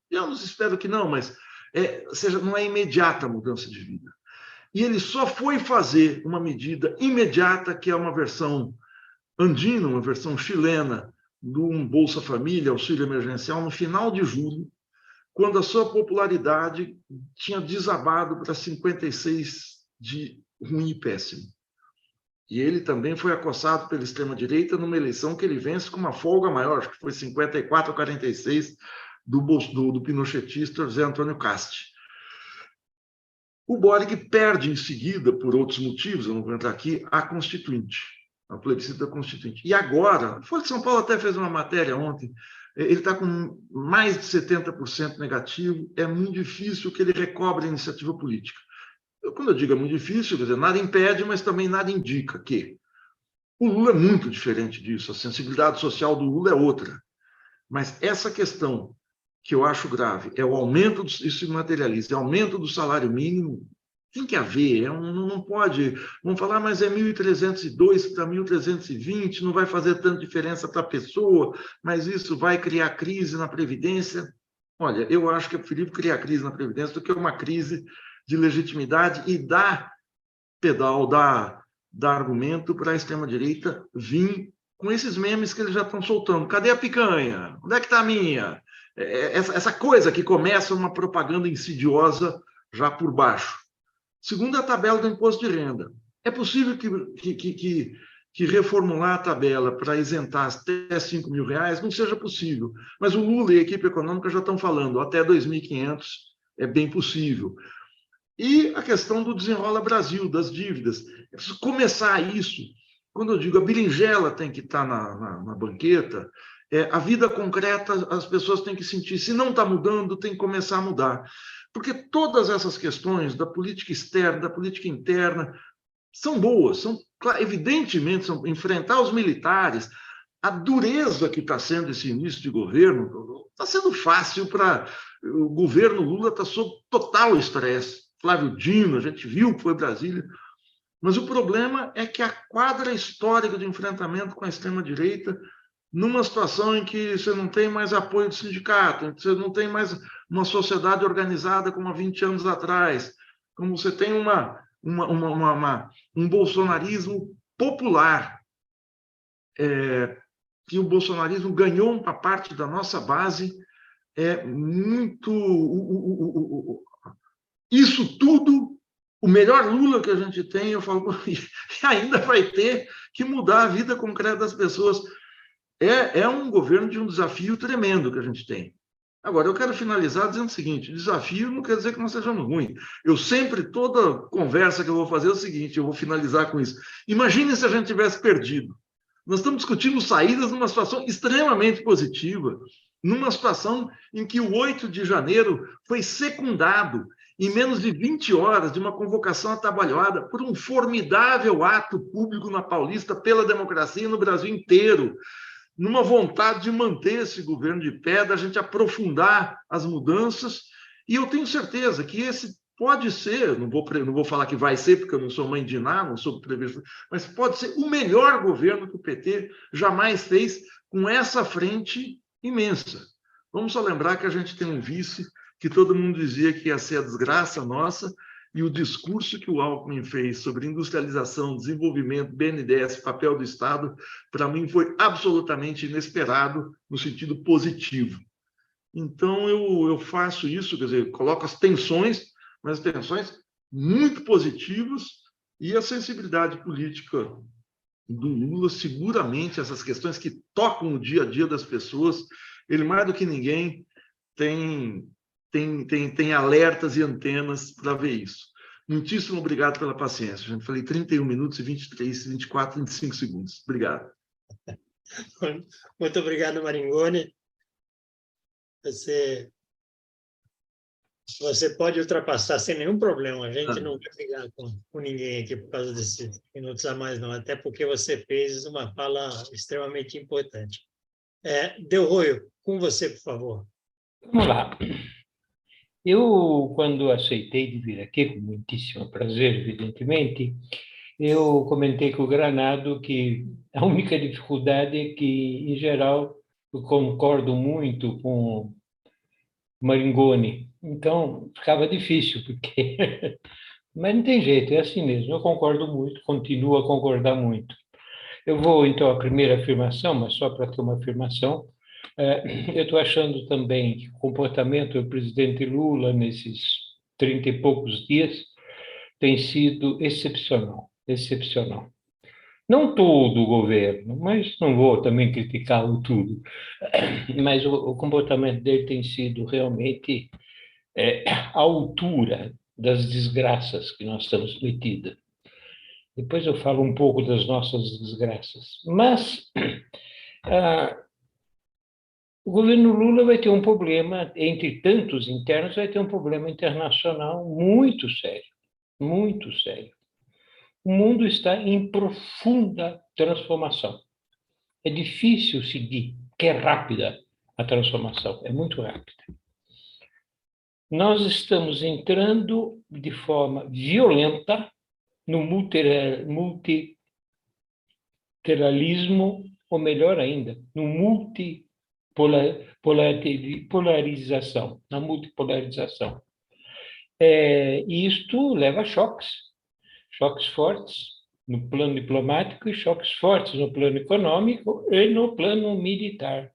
Eu espero que não, mas não é imediata a mudança de vida. E ele só foi fazer uma medida imediata, que é uma versão andina, uma versão chilena, do Bolsa Família, auxílio emergencial, no final de julho, quando a sua popularidade tinha desabado para 56 de ruim e péssimo. E ele também foi acossado pela extrema-direita numa eleição que ele vence com uma folga maior, acho que foi 54 a 46 do pinochetista José Antônio Casti. O Boric perde em seguida, por outros motivos, eu não vou entrar aqui, a Constituinte, a plebiscito da Constituinte. E agora, a Folha de São Paulo até fez uma matéria ontem, ele está com mais de 70% negativo, é muito difícil que ele recobre a iniciativa política. Quando eu digo é muito difícil, quer dizer, nada impede, mas também nada indica que. O Lula é muito diferente disso, a sensibilidade social do Lula é outra. Mas essa questão que eu acho grave é o aumento, isso se materializa, é o aumento do salário mínimo, Tem que haver, não pode. Vamos falar, mas é 1.302 para 1.320, não vai fazer tanta diferença para a pessoa, mas isso vai criar crise na Previdência. Olha, eu acho que é preferível criar crise na Previdência do que uma crise de legitimidade e dar pedal, dar argumento para a extrema-direita vir com esses memes que eles já estão soltando. Cadê a picanha? Onde é que está a minha? Essa coisa que começa uma propaganda insidiosa já por baixo. Segundo a tabela do imposto de renda, é possível que reformular a tabela para isentar até R$5.000 não seja possível, mas o Lula e a equipe econômica já estão falando, até 2.500 é bem possível. E a questão do Desenrola Brasil, das dívidas. É preciso começar isso. Quando eu digo a berinjela tem que estar na banqueta, a vida concreta as pessoas têm que sentir. Se não está mudando, tem que começar a mudar. Porque todas essas questões da política externa, da política interna, são boas, evidentemente, enfrentar os militares, a dureza que está sendo esse início de governo, está sendo fácil para... O governo Lula está sob total estresse. Flávio Dino, a gente viu que foi Brasília. Mas o problema é que a quadra histórica de enfrentamento com a extrema-direita, numa situação em que você não tem mais apoio do sindicato, em que você não tem mais uma sociedade organizada como há 20 anos atrás, como você tem um bolsonarismo popular, que o bolsonarismo ganhou uma parte da nossa base, isso tudo, o melhor Lula que a gente tem, eu falo, ainda vai ter que mudar a vida concreta das pessoas. É um governo de um desafio tremendo que a gente tem. Agora, eu quero finalizar dizendo o seguinte, desafio não quer dizer que nós sejamos ruins. Eu sempre, toda conversa que eu vou fazer é o seguinte, eu vou finalizar com isso. Imagine se a gente tivesse perdido. Nós estamos discutindo saídas numa situação extremamente positiva, numa situação em que o 8 de janeiro foi secundado em menos de 20 horas de uma convocação atabalhoada por um formidável ato público na Paulista pela democracia no Brasil inteiro, numa vontade de manter esse governo de pé, da gente aprofundar as mudanças, e eu tenho certeza que esse pode ser, não vou falar que vai ser, porque eu não sou mãe de nada, não sou previsor, mas pode ser o melhor governo que o PT jamais fez com essa frente imensa. Vamos só lembrar que a gente tem um vice que todo mundo dizia que ia ser a desgraça nossa, e o discurso que o Alckmin fez sobre industrialização, desenvolvimento, BNDES, papel do Estado, para mim foi absolutamente inesperado no sentido positivo. Então, eu faço isso, quer dizer, coloco as tensões, mas tensões muito positivas, e a sensibilidade política do Lula, seguramente, essas questões que tocam o dia a dia das pessoas, ele mais do que ninguém tem alertas e antenas para ver isso. Muitíssimo obrigado pela paciência. Já falei 31 minutos e 23, 24, 25 segundos. Obrigado. Muito obrigado, Maringoni. Você pode ultrapassar sem nenhum problema. A gente não vai brigar com ninguém aqui por causa desses minutos a mais, não. Até porque você fez uma fala extremamente importante. Delroio, com você, por favor. Vamos lá. Eu, quando aceitei de vir aqui, com muitíssimo prazer, evidentemente, eu comentei com o Granado que a única dificuldade é que, em geral, eu concordo muito com Maringoni. Então, ficava difícil, porque... Mas não tem jeito, é assim mesmo. Eu concordo muito, continuo a concordar muito. Eu vou, então, à primeira afirmação, mas só para ter uma afirmação. Eu estou achando também que o comportamento do presidente Lula nesses 30 e poucos dias tem sido excepcional, excepcional. Não todo o governo, mas não vou também criticá-lo tudo, mas o comportamento dele tem sido realmente à altura das desgraças que nós estamos metidos. Depois eu falo um pouco das nossas desgraças. Mas o governo Lula vai ter um problema, entre tantos internos, vai ter um problema internacional muito sério, muito sério. O mundo está em profunda transformação. É difícil seguir, porque é rápida a transformação, é muito rápida. nós estamos entrando de forma violenta no multilateralismo, ou melhor ainda, no multipolarização, na multipolarização. E isto leva a choques fortes no plano diplomático e choques fortes no plano econômico e no plano militar.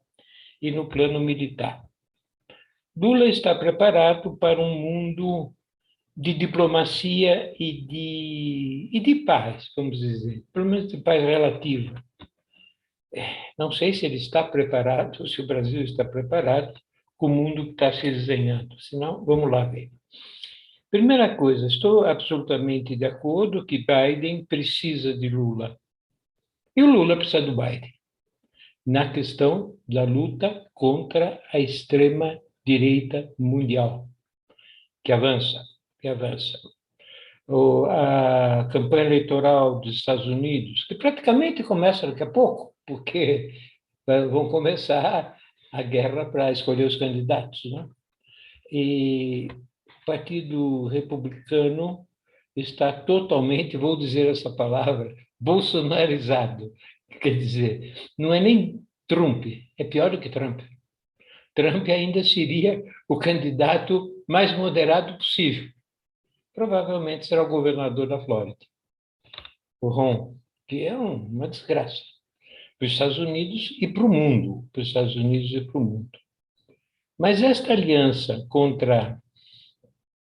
Lula está preparado para um mundo de diplomacia e de paz, vamos dizer, pelo menos de paz relativa. Não sei se ele está preparado, ou se o Brasil está preparado com o mundo que está se desenhando. Senão, vamos lá ver. Primeira coisa, estou absolutamente de acordo que Biden precisa de Lula. E o Lula precisa do Biden na questão da luta contra a extrema-direita mundial, que avança. A campanha eleitoral dos Estados Unidos, que praticamente começa daqui a pouco, porque vão começar a guerra para escolher os candidatos, né? E o Partido Republicano está totalmente, vou dizer essa palavra, bolsonarizado. Quer dizer, não é nem Trump, é pior do que Trump. Trump ainda seria o candidato mais moderado possível. Provavelmente será o governador da Flórida, o Ron, que é uma desgraça para os Estados Unidos e para o mundo, Mas esta aliança contra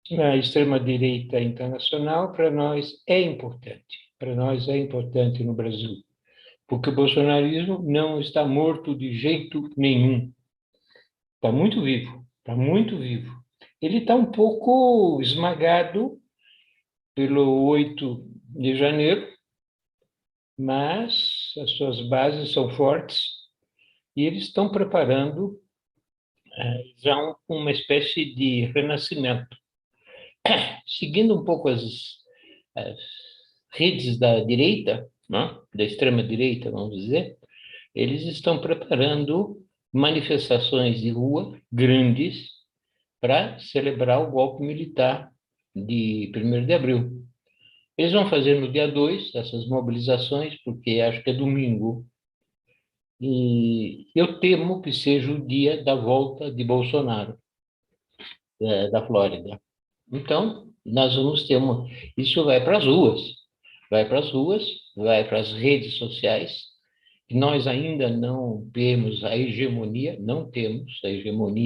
a extrema-direita internacional, para nós é importante no Brasil, porque o bolsonarismo não está morto de jeito nenhum. Está muito vivo. Ele está um pouco esmagado pelo 8 de janeiro, mas as suas bases são fortes e eles estão preparando já uma espécie de renascimento. Seguindo um pouco as redes da direita, né, da extrema-direita, vamos dizer, eles estão preparando manifestações de rua grandes para celebrar o golpe militar de 1º de abril. Eles vão fazer no dia 2 essas mobilizações, porque acho que é domingo, e eu temo que seja o dia da volta de Bolsonaro, da Flórida. Então, nós vamos ter isso vai para as ruas, vai para as redes sociais. Nós ainda não temos a hegemonia,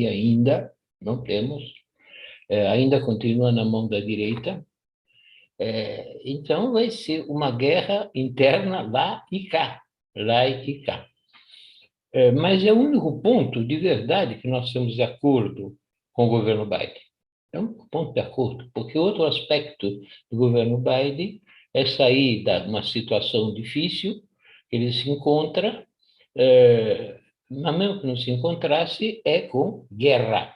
ainda continua na mão da direita. Então, vai ser uma guerra interna lá e cá. Mas é o único ponto de verdade que nós temos de acordo com o governo Biden. É um ponto de acordo, porque outro aspecto do governo Biden é sair de uma situação difícil que ele se encontra, mas mesmo que não se encontrasse, é com guerra.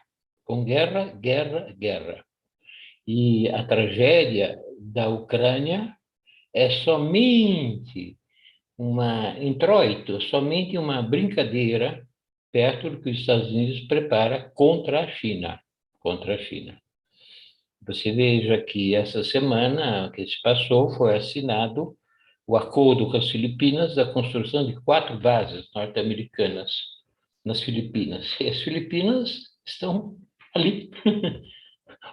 E a tragédia da Ucrânia é somente somente uma brincadeira perto do que os Estados Unidos prepara contra a China. Você veja que essa semana que se passou foi assinado o acordo com as Filipinas da construção de 4 bases norte-americanas nas Filipinas. E as Filipinas estão ali,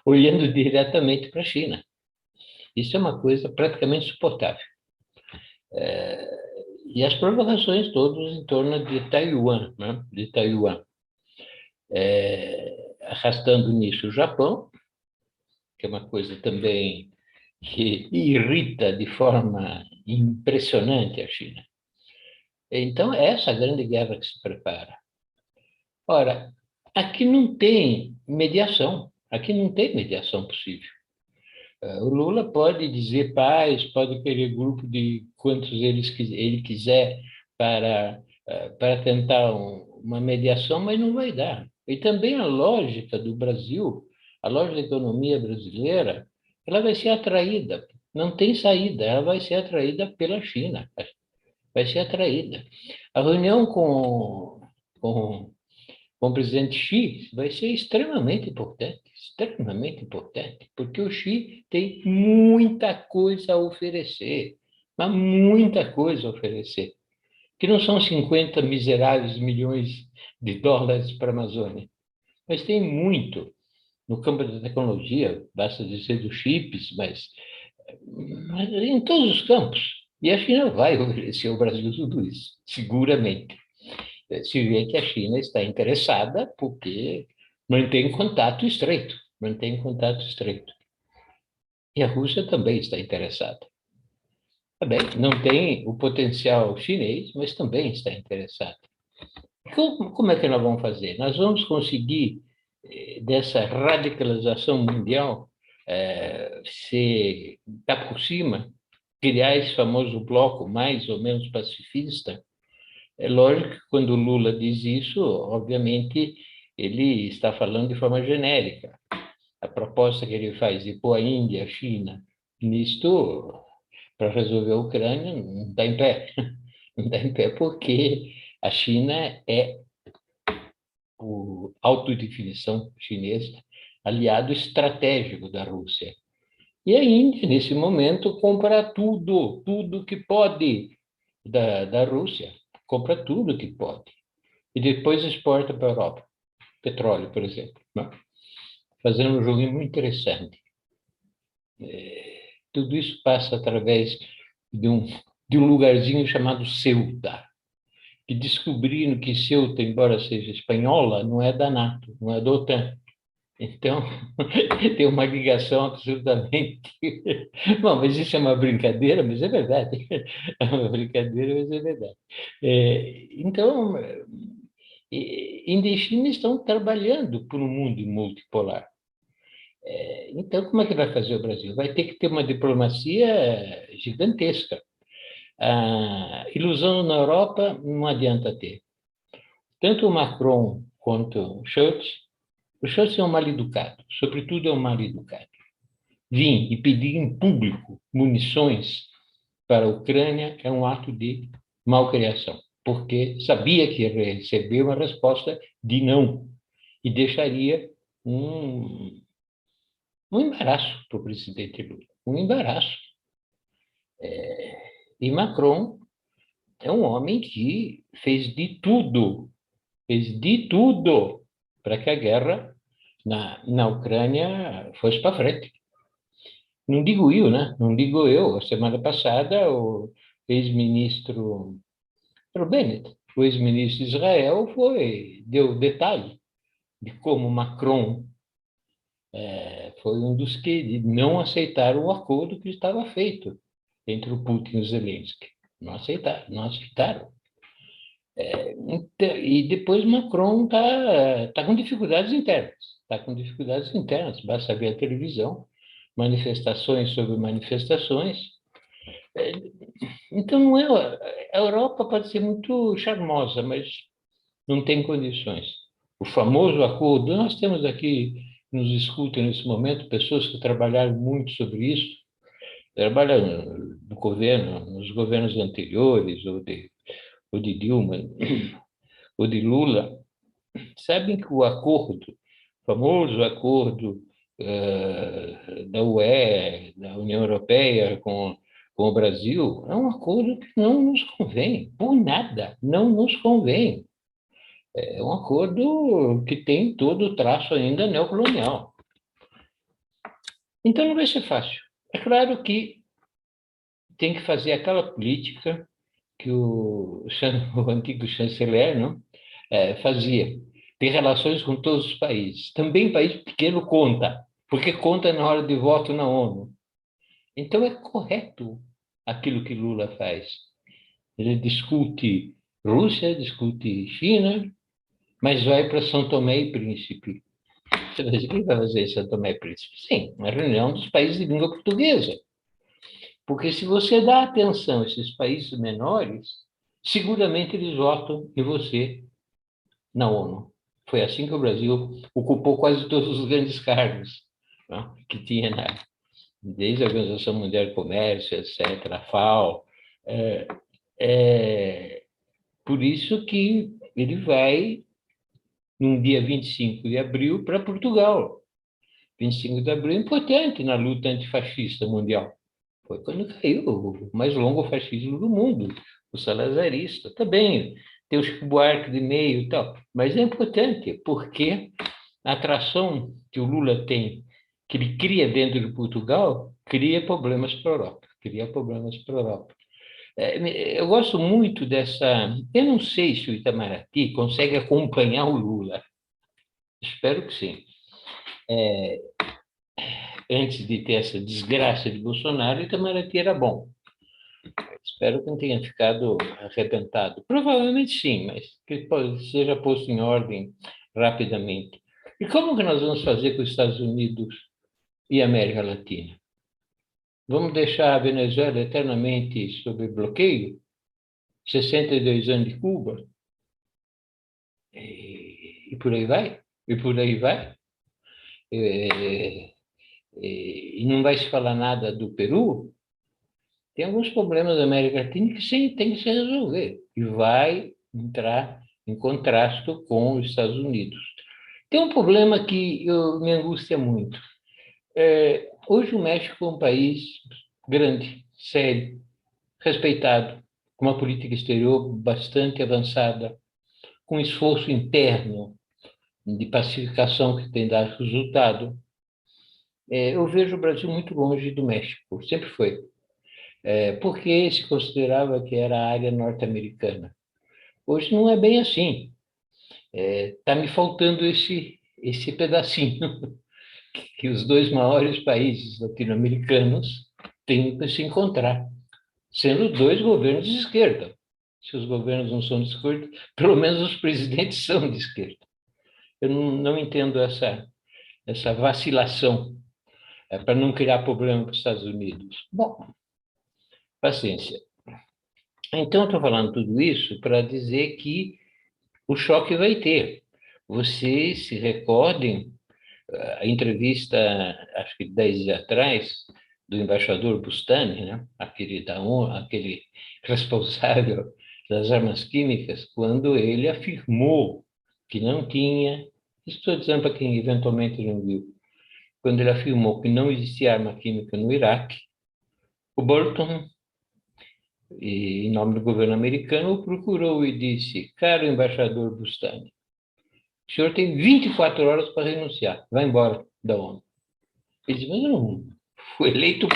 olhando diretamente para a China. Isso é uma coisa praticamente insuportável. E as provocações todas em torno de Taiwan, né? Arrastando nisso o Japão, que é uma coisa também que irrita de forma impressionante a China. Então, é essa grande guerra que se prepara. Ora, aqui não tem mediação possível. O Lula pode dizer paz, pode querer grupo de quantos ele quiser para tentar uma mediação, mas não vai dar. E também a lógica do Brasil, a lógica da economia brasileira, ela vai ser atraída, não tem saída, ela vai ser atraída pela China, vai ser atraída. A reunião com com o presidente Xi vai ser extremamente importante, porque o Xi tem muita coisa a oferecer, mas muita coisa a oferecer, que não são 50 miseráveis milhões de dólares para a Amazônia, mas tem muito no campo da tecnologia, basta dizer dos chips, mas em todos os campos. E a China vai oferecer ao Brasil tudo isso, seguramente. Se vê que a China está interessada porque mantém contato estreito, mantém contato estreito. E a Rússia também está interessada. Também não tem o potencial chinês, mas também está interessada. Como é que nós vamos fazer? Nós vamos conseguir, dessa radicalização mundial, se estar por cima, criar esse famoso bloco mais ou menos pacifista. É lógico que quando o Lula diz isso, obviamente, ele está falando de forma genérica. A proposta que ele faz de pôr a Índia, a China, nisto, para resolver a Ucrânia, não está em pé. Não está em pé porque a China é o autodefinição chinesa, aliado estratégico da Rússia. E a Índia, nesse momento, compra tudo que pode da Rússia, compra tudo que pode. E depois exporta para a Europa. Petróleo, por exemplo. Fazendo um jogo muito interessante. Tudo isso passa através de um lugarzinho chamado Ceuta, que descobriram que Ceuta, embora seja espanhola, não é da NATO, não é da OTAN. Então, tem uma ligação absolutamente... Bom, mas isso é uma brincadeira, mas é verdade. É uma brincadeira, mas é verdade. Então, Índia e China estão trabalhando por um mundo multipolar. Então, como é que vai fazer o Brasil? Vai ter que ter uma diplomacia gigantesca. A ilusão na Europa não adianta ter. Tanto o Macron quanto o Scholz é um mal-educado, sobretudo é um mal-educado. Vir e pedir em público munições para a Ucrânia é um ato de malcriação, porque sabia que ia receber uma resposta de não, e deixaria um embaraço para o presidente Lula, um embaraço. E Macron é um homem que fez de tudo para que a guerra na Ucrânia fosse para frente. Não digo eu, né? Não digo eu. A semana passada, o ex-ministro Bennett, o ex-ministro de Israel, deu detalhe de como Macron foi um dos que não aceitaram o acordo que estava feito entre o Putin e o Zelensky. Não aceitaram. E depois Macron está com dificuldades internas. Está com dificuldades internas. Basta ver a televisão, manifestações sobre manifestações. Então, não é, a Europa pode ser muito charmosa, mas não tem condições. O famoso acordo, nós temos aqui, nos escutam nesse momento, pessoas que trabalharam muito sobre isso, trabalham no governo, nos governos anteriores, ou de Dilma, ou de Lula, sabem que o famoso acordo da UE, da União Europeia com o Brasil, é um acordo que não nos convém, por nada, não nos convém. É um acordo que tem todo o traço ainda neocolonial. Então, não vai ser fácil. É claro que tem que fazer aquela política que o antigo chanceler não, fazia, ter relações com todos os países. Também país pequeno conta, porque conta na hora de voto na ONU. Então, é correto aquilo que Lula faz. Ele discute Rússia, discute China, mas vai para São Tomé e Príncipe. Você vai dizer, o que vai fazer em São Tomé e Príncipe? Sim, uma reunião dos países de língua portuguesa. Porque se você dá atenção a esses países menores, seguramente eles votam em você na ONU. Foi assim que o Brasil ocupou quase todos os grandes cargos, não? Que tinha desde a Organização Mundial do Comércio, etc., a FAO. Por isso que ele vai num dia 25 de abril, para Portugal. 25 de abril é importante na luta antifascista mundial. Foi quando caiu o mais longo fascismo do mundo, o salazarista. Também tem o Chico Buarque de meio e tal, mas é importante, porque a atração que o Lula tem, que ele cria dentro de Portugal, cria problemas para a Europa. Cria problemas para a Europa. Eu gosto muito dessa... Eu não sei se o Itamaraty consegue acompanhar o Lula. Espero que sim. Antes de ter essa desgraça de Bolsonaro, o Itamaraty era bom. Espero que não tenha ficado arrebentado. Provavelmente sim, mas que seja posto em ordem rapidamente. E como que nós vamos fazer com os Estados Unidos e a América Latina? Vamos deixar a Venezuela eternamente sob bloqueio? 62 anos de Cuba? E por aí vai? E por aí vai? E não vai se falar nada do Peru? Tem alguns problemas da América Latina que sim, tem que se resolver. E vai entrar em contraste com os Estados Unidos. Tem um problema que me angustia muito. Hoje o México é um país grande, sério, respeitado, com uma política exterior bastante avançada, com esforço interno de pacificação que tem dado resultado. Eu vejo o Brasil muito longe do México, sempre foi, porque se considerava que era a área norte-americana. Hoje não é bem assim. Está me faltando esse pedacinho que os dois maiores países latino-americanos têm que se encontrar, sendo dois governos de esquerda. Se os governos não são de esquerda, pelo menos os presidentes são de esquerda. Eu não entendo essa vacilação para não criar problema para os Estados Unidos. Bom, paciência. Então, estou falando tudo isso para dizer que o choque vai ter. Vocês se recordem a entrevista, acho que 10 dias atrás, do embaixador Bustani, né? Aquele responsável das armas químicas, quando ele afirmou que não tinha, estou dizendo para quem eventualmente não viu, quando ele afirmou que não existia arma química no Iraque, o Bolton, em nome do governo americano, o procurou e disse: caro embaixador Bustani, o senhor tem 24 horas para renunciar, vai embora da ONU. Ele disse: mas eu não fui eleito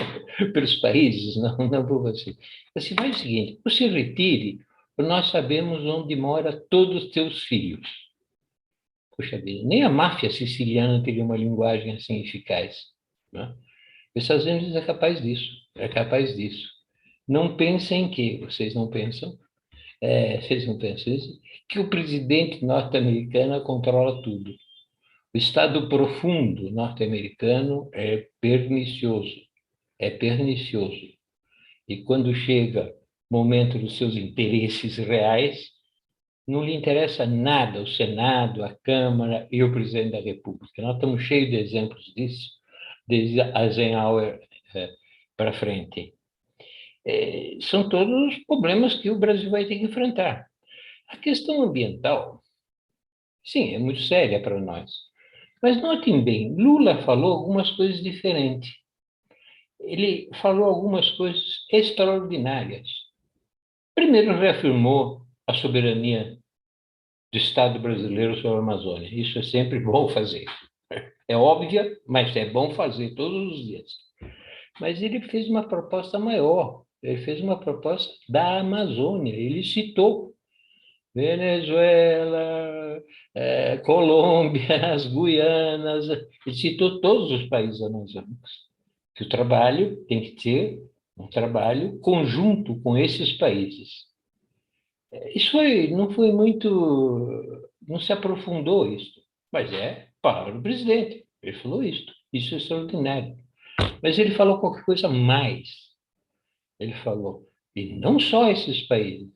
pelos países, não por você. Assim, faz o seguinte: você retire, nós sabemos onde mora todos os teus filhos. Puxa vida, nem a máfia siciliana teria uma linguagem assim eficaz. Né? Os Estados Unidos é capaz disso, é capaz disso. Não pensem que, vocês não pensam isso, que o presidente norte-americano controla tudo. O Estado profundo norte-americano é pernicioso, é pernicioso. E quando chega o momento dos seus interesses reais, não lhe interessa nada o Senado, a Câmara e o presidente da República. Nós estamos cheios de exemplos disso, desde Eisenhower para frente. São todos os problemas que o Brasil vai ter que enfrentar. A questão ambiental, sim, é muito séria para nós. Mas notem bem, Lula falou algumas coisas diferentes. Ele falou algumas coisas extraordinárias. Primeiro, reafirmou a soberania do Estado brasileiro sobre a Amazônia. Isso é sempre bom fazer. É óbvio, mas é bom fazer todos os dias. Mas ele fez uma proposta maior. Ele fez uma proposta da Amazônia. Ele citou Venezuela, Colômbia, as Guianas. Ele citou todos os países amazônicos. Que o trabalho tem que ser um trabalho conjunto com esses países. Isso não foi muito, não se aprofundou isso, mas é palavra do presidente. Ele falou isso é extraordinário. Mas ele falou qualquer coisa a mais. Ele falou, e não só esses países,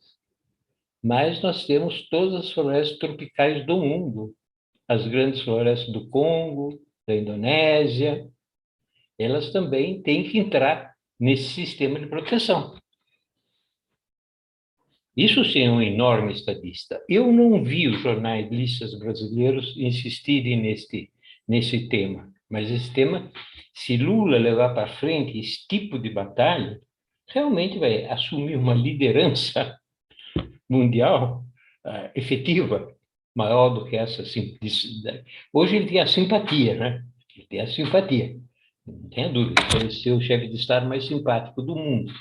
mas nós temos todas as florestas tropicais do mundo, as grandes florestas do Congo, da Indonésia, elas também têm que entrar nesse sistema de proteção. Isso sim é um enorme estadista. Eu não vi os jornalistas brasileiros insistirem nesse tema, mas esse tema, se Lula levar para frente esse tipo de batalha, realmente vai assumir uma liderança mundial efetiva, maior do que essa simplicidade. Hoje ele tem a simpatia, né? Ele tem a simpatia, não tenha dúvida, ele ser o chefe de Estado mais simpático do mundo,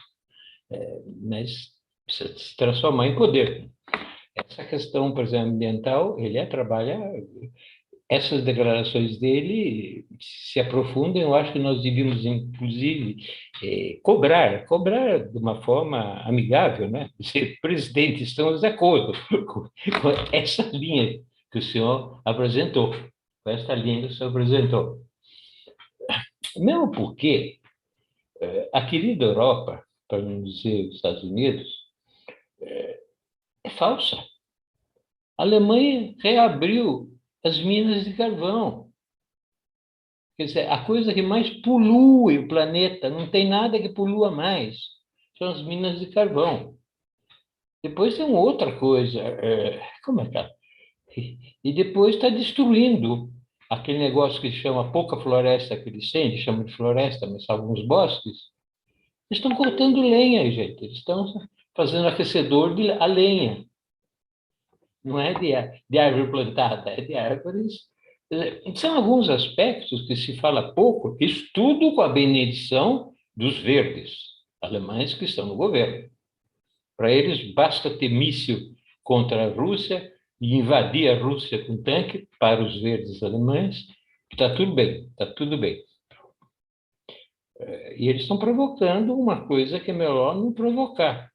mas precisa se transformar em poder. Essa questão, por exemplo, ambiental, ele trabalha. Essas declarações dele se aprofundam. Eu acho que nós devíamos, inclusive, cobrar de uma forma amigável, né? Dizer, presidente, estamos de acordo com essa linha que o senhor apresentou, com essa linha que o senhor apresentou. Mesmo porque a querida Europa, para não dizer os Estados Unidos, é falsa. A Alemanha reabriu as minas de carvão. Quer dizer, a coisa que mais polui o planeta, não tem nada que polua mais, são as minas de carvão. Depois tem uma outra coisa, como é que é? E depois está destruindo aquele negócio que se chama pouca floresta que eles têm, eles chamam de floresta, mas são alguns bosques. Eles estão cortando lenha, gente, eles estão fazendo aquecedor a lenha. Não é de árvore plantada, é de árvores. São alguns aspectos que se fala pouco, isso tudo com a benedição dos verdes alemães que estão no governo. Para eles, basta ter míssil contra a Rússia e invadir a Rússia com tanque, para os verdes alemães, está tudo bem, está tudo bem. E eles estão provocando uma coisa que é melhor não provocar.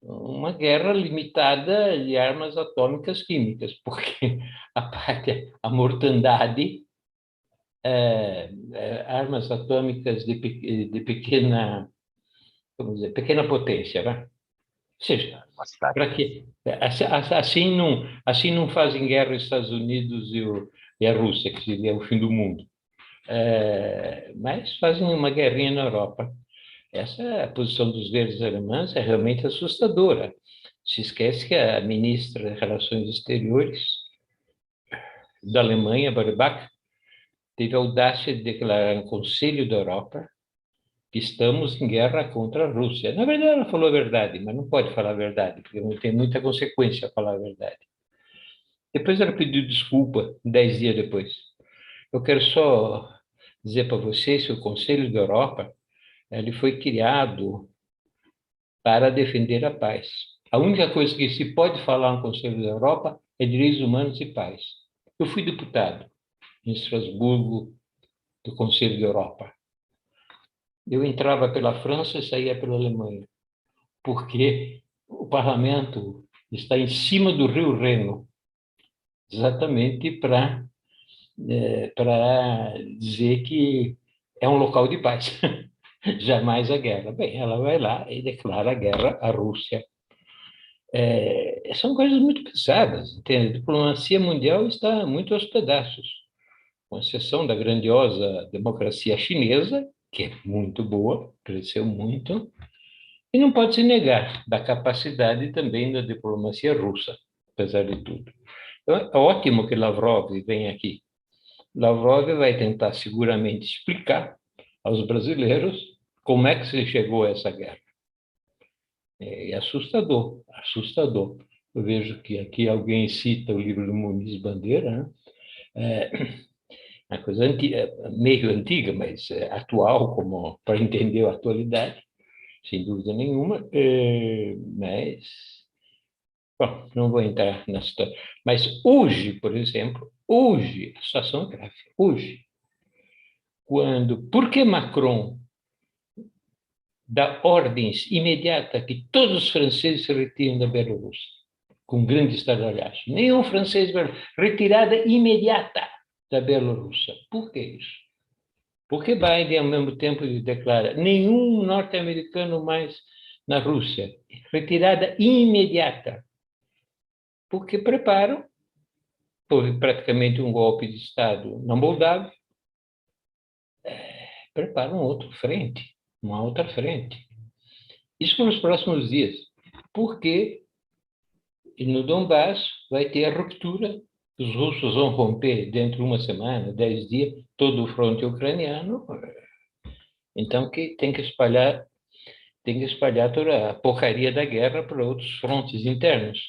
Uma guerra limitada de armas atômicas químicas, porque a mortandade, armas atômicas de pequena, vamos dizer, pequena potência, né? Ou seja, para que assim não fazem guerra os Estados Unidos e a Rússia, que seria o fim do mundo, mas fazem uma guerrinha na Europa. Essa posição dos verdes alemães é realmente assustadora. Se esquece que a ministra de Relações Exteriores da Alemanha, Baerbock, teve a audácia de declarar no Conselho da Europa que estamos em guerra contra a Rússia. Na verdade, ela falou a verdade, mas não pode falar a verdade, porque não tem muita consequência falar a verdade. Depois ela pediu desculpa, 10 dias depois. Eu quero só dizer para vocês que o Conselho da Europa ele foi criado para defender a paz. A única coisa que se pode falar no Conselho da Europa é direitos humanos e paz. Eu fui deputado em Estrasburgo do Conselho da Europa. Eu entrava pela França e saía pela Alemanha, porque o parlamento está em cima do Rio Reno, exatamente para dizer que é um local de paz, jamais a guerra. Bem, ela vai lá e declara a guerra à Rússia. São coisas muito pesadas, entende? A diplomacia mundial está muito aos pedaços, com exceção da grandiosa democracia chinesa, que é muito boa, cresceu muito, e não pode se negar da capacidade também da diplomacia russa, apesar de tudo. Então, é ótimo que Lavrov venha aqui. Lavrov vai tentar seguramente explicar aos brasileiros como é que se chegou a essa guerra. É assustador, assustador. Eu vejo que aqui alguém cita o livro do Muniz Bandeira, né? Uma coisa meio antiga, mas atual, como para entender a atualidade, sem dúvida nenhuma. Mas, bom, não vou entrar na história. Mas hoje, por exemplo, hoje a situação é grave. Hoje, porque Macron dá ordens imediatas que todos os franceses se retirem da Bielorrússia, com grande estardalhaço. Nenhum francês, retirada imediata da Bielorrússia. Por que isso? Porque Biden, ao mesmo tempo, declara nenhum norte-americano mais na Rússia. Retirada imediata. Porque preparam, houve praticamente um golpe de Estado na Moldávia, preparam outra frente, uma outra frente. Isso nos próximos dias. porque no Donbass vai ter a ruptura, os russos vão romper dentro de uma semana, 10 dias, todo o fronte ucraniano, então que tem que espalhar toda a porcaria da guerra para outros frontes internos.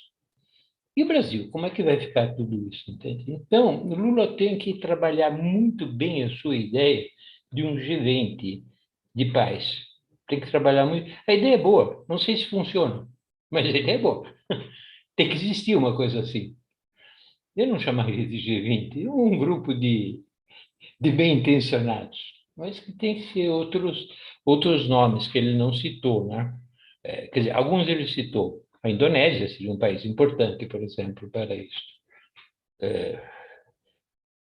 E o Brasil, como é que vai ficar tudo isso? Entende? Então, o Lula tem que trabalhar muito bem a sua ideia de um G20 de paz. Tem que trabalhar muito. A ideia é boa, não sei se funciona, mas a ideia é boa. Tem que existir uma coisa assim. Eu não chamaria de G20, um grupo de bem-intencionados, mas que tem que ser outros nomes que ele não citou, né? Quer dizer, alguns ele citou. A Indonésia seria um país importante, por exemplo, para isso.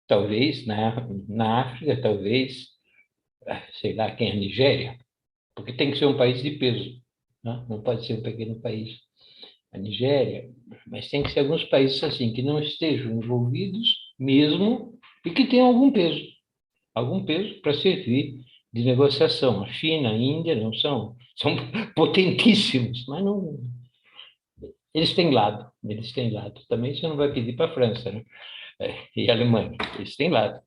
Talvez na África, talvez, sei lá, quem é a Nigéria, porque tem que ser um país de peso, né? Não pode ser um pequeno país. A Nigéria, mas tem que ser alguns países assim, que não estejam envolvidos mesmo e que tenham algum peso para servir de negociação. A China, a Índia não são potentíssimos, mas não. Eles têm lado. Também você não vai pedir para a França, né? E a Alemanha, eles têm lado.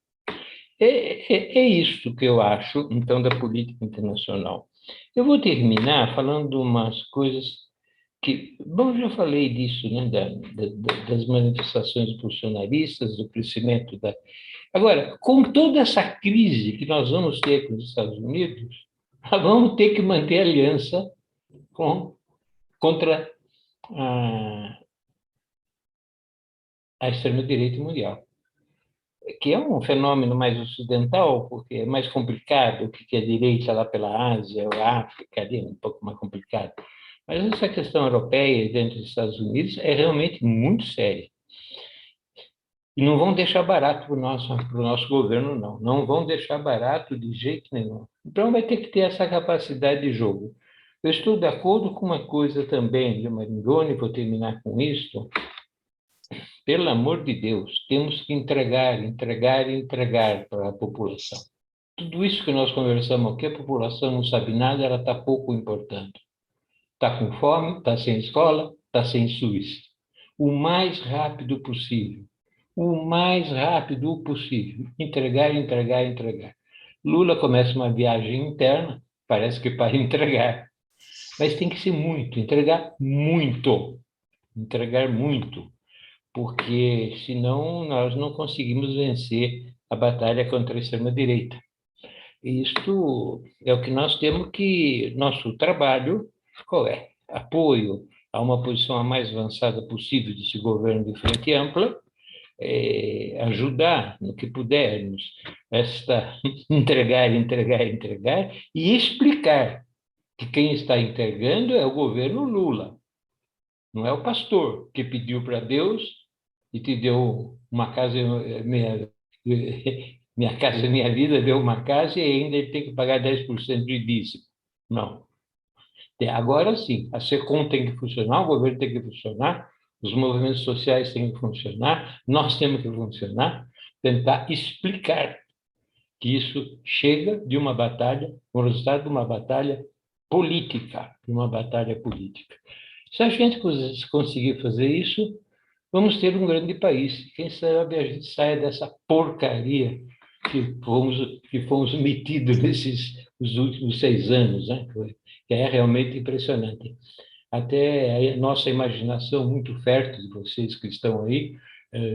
É isso que eu acho, então, da política internacional. Eu vou terminar falando umas coisas que, bom, já falei disso, né, das manifestações bolsonaristas, do crescimento da... Agora, com toda essa crise que nós vamos ter com os Estados Unidos, nós vamos ter que manter aliança contra a extrema-direita mundial, que é um fenômeno mais ocidental, porque é mais complicado, o que é direita lá pela Ásia ou África, ali é um pouco mais complicado. Mas essa questão europeia dentro dos Estados Unidos é realmente muito séria. E não vão deixar barato para o nosso governo, não. Não vão deixar barato de jeito nenhum. Então, vai ter que ter essa capacidade de jogo. Eu estou de acordo com uma coisa também de Marangoni, vou terminar com isso. Pelo amor de Deus, temos que entregar para a população. Tudo isso que nós conversamos aqui, a população não sabe nada, ela está pouco importando. Está com fome, está sem escola, está sem SUS. O mais rápido possível. Entregar. Lula começa uma viagem interna, parece que para entregar, mas tem que ser muito, entregar muito, porque senão nós não conseguimos vencer a batalha contra a extrema-direita. Isto é o que nós temos que... Nosso trabalho, qual é? Apoio a uma posição a mais avançada possível desse governo de frente ampla, ajudar no que pudermos, entregar e explicar que quem está entregando é o governo Lula, não é o pastor que pediu para Deus e te deu uma casa, minha casa, minha vida, deu uma casa e ainda ele tem que pagar 10% de dízimo. Não. Agora sim, a SECOM tem que funcionar, o governo tem que funcionar, os movimentos sociais têm que funcionar, nós temos que funcionar, tentar explicar que isso chega de uma batalha, o resultado de uma batalha política, Se a gente conseguir fazer isso, vamos ter um grande país. Quem sabe a gente saia dessa porcaria que fomos metidos nesses os últimos 6 anos, né? Que é realmente impressionante. Até a nossa imaginação muito fértil de vocês que estão aí,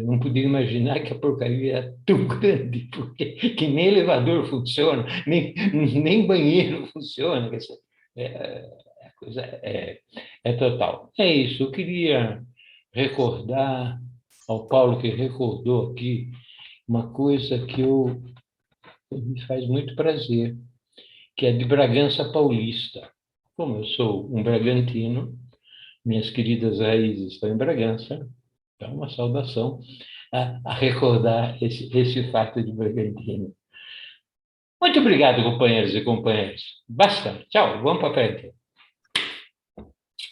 não podia imaginar que a porcaria era tão grande, porque que nem elevador funciona, nem banheiro funciona. A coisa é total. É isso, eu queria recordar ao Paulo, que recordou aqui, uma coisa que me faz muito prazer, que é de Bragança Paulista. Como eu sou um bragantino, minhas queridas raízes estão em Bragança, então uma saudação a recordar esse fato de Bragantino. Muito obrigado, companheiros e companheiras. Basta. Tchau. Vamos para frente.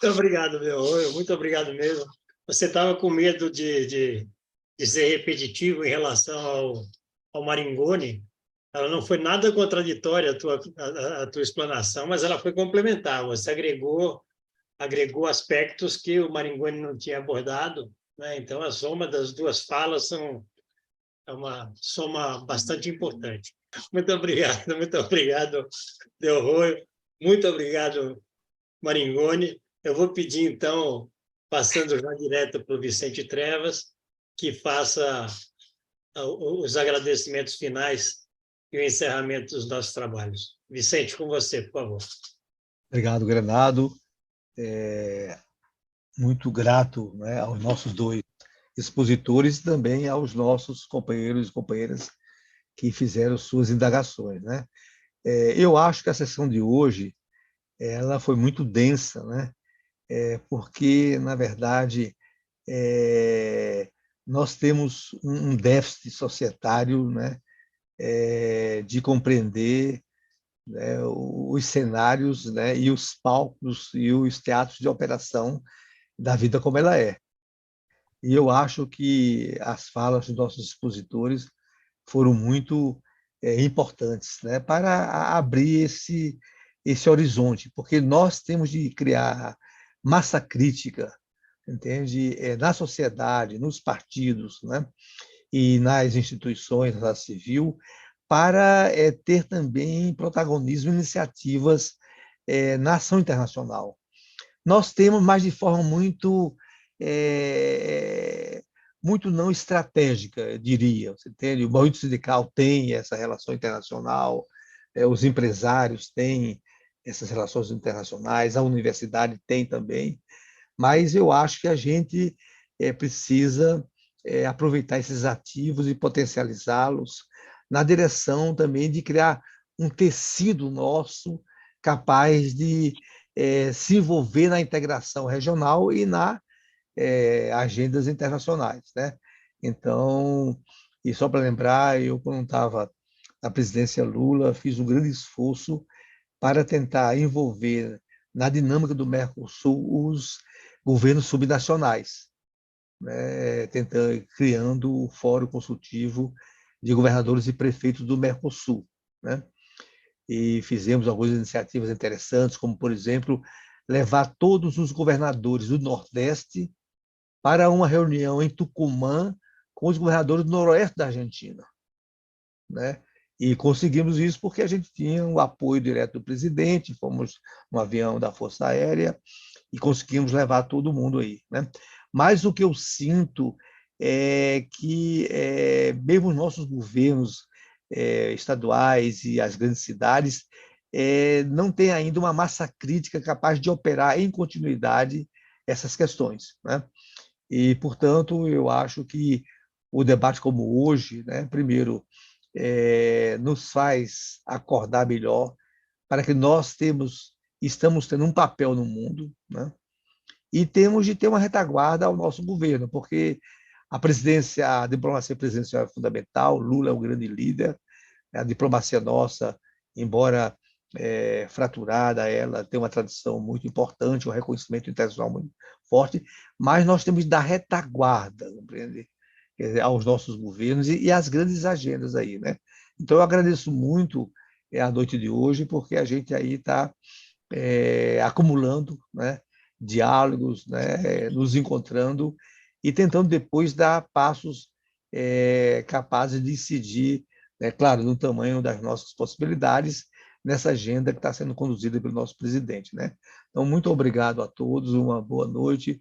Muito obrigado, meu. Muito obrigado mesmo. Você estava com medo de ser repetitivo em relação ao Marangoni. Ela não foi nada contraditória a tua explanação, mas ela foi complementar. Você agregou agregou aspectos que o Maringoni não tinha abordado, né? Então, a soma das duas falas é uma soma bastante importante. Muito obrigado, Delroy, muito obrigado, Maringoni. Eu vou pedir, então, passando já direto para o Vicente Trevas, que faça os agradecimentos finais e o encerramento dos nossos trabalhos. Vicente, com você, por favor. Obrigado, Granado. Muito grato, né, aos nossos dois expositores e também aos nossos companheiros e companheiras que fizeram suas indagações, né? Eu acho que a sessão de hoje ela foi muito densa, né? Porque, na verdade, nós temos um déficit societário, né? De compreender, né, os cenários, né, e os palcos e os teatros de operação da vida como ela é. E eu acho que as falas dos nossos expositores foram muito importantes, né, para abrir esse horizonte, porque nós temos de criar massa crítica, entende, na sociedade, nos partidos, né, e nas instituições da sociedade civil, para ter também protagonismo e iniciativas na ação internacional. Nós temos, mas de forma muito não estratégica, eu diria. Você entende? O movimento sindical tem essa relação internacional, os empresários têm essas relações internacionais, a universidade tem também, mas eu acho que a gente precisa aproveitar esses ativos e potencializá-los na direção também de criar um tecido nosso capaz de se envolver na integração regional e na agendas internacionais, né? Então, e só para lembrar, eu quando estava na presidência Lula, fiz um grande esforço para tentar envolver na dinâmica do Mercosul os governos subnacionais, né? Criando o Fórum Consultivo de Governadores e Prefeitos do Mercosul, né? E fizemos algumas iniciativas interessantes, como, por exemplo, levar todos os governadores do Nordeste para uma reunião em Tucumã com os governadores do Noroeste da Argentina, né? E conseguimos isso porque a gente tinha o apoio direto do presidente, fomos no avião da Força Aérea e conseguimos levar todo mundo aí, né? Mas o que eu sinto é que mesmo os nossos governos estaduais e as grandes cidades não têm ainda uma massa crítica capaz de operar em continuidade essas questões, né? E, portanto, eu acho que o debate como hoje, né, primeiro, nos faz acordar melhor para que estamos tendo um papel no mundo, né? E temos de ter uma retaguarda ao nosso governo, porque a diplomacia presidencial é fundamental, Lula é o grande líder, a diplomacia nossa, embora fraturada, ela tem uma tradição muito importante, um reconhecimento internacional muito forte, mas nós temos de dar retaguarda, compreende? Quer dizer, aos nossos governos e às grandes agendas aí, né? Então, eu agradeço muito a noite de hoje, porque a gente aí está acumulando, né, diálogos, né, nos encontrando e tentando depois dar passos capazes de incidir, né, claro, no tamanho das nossas possibilidades, nessa agenda que está sendo conduzida pelo nosso presidente, né? Então, muito obrigado a todos, uma boa noite.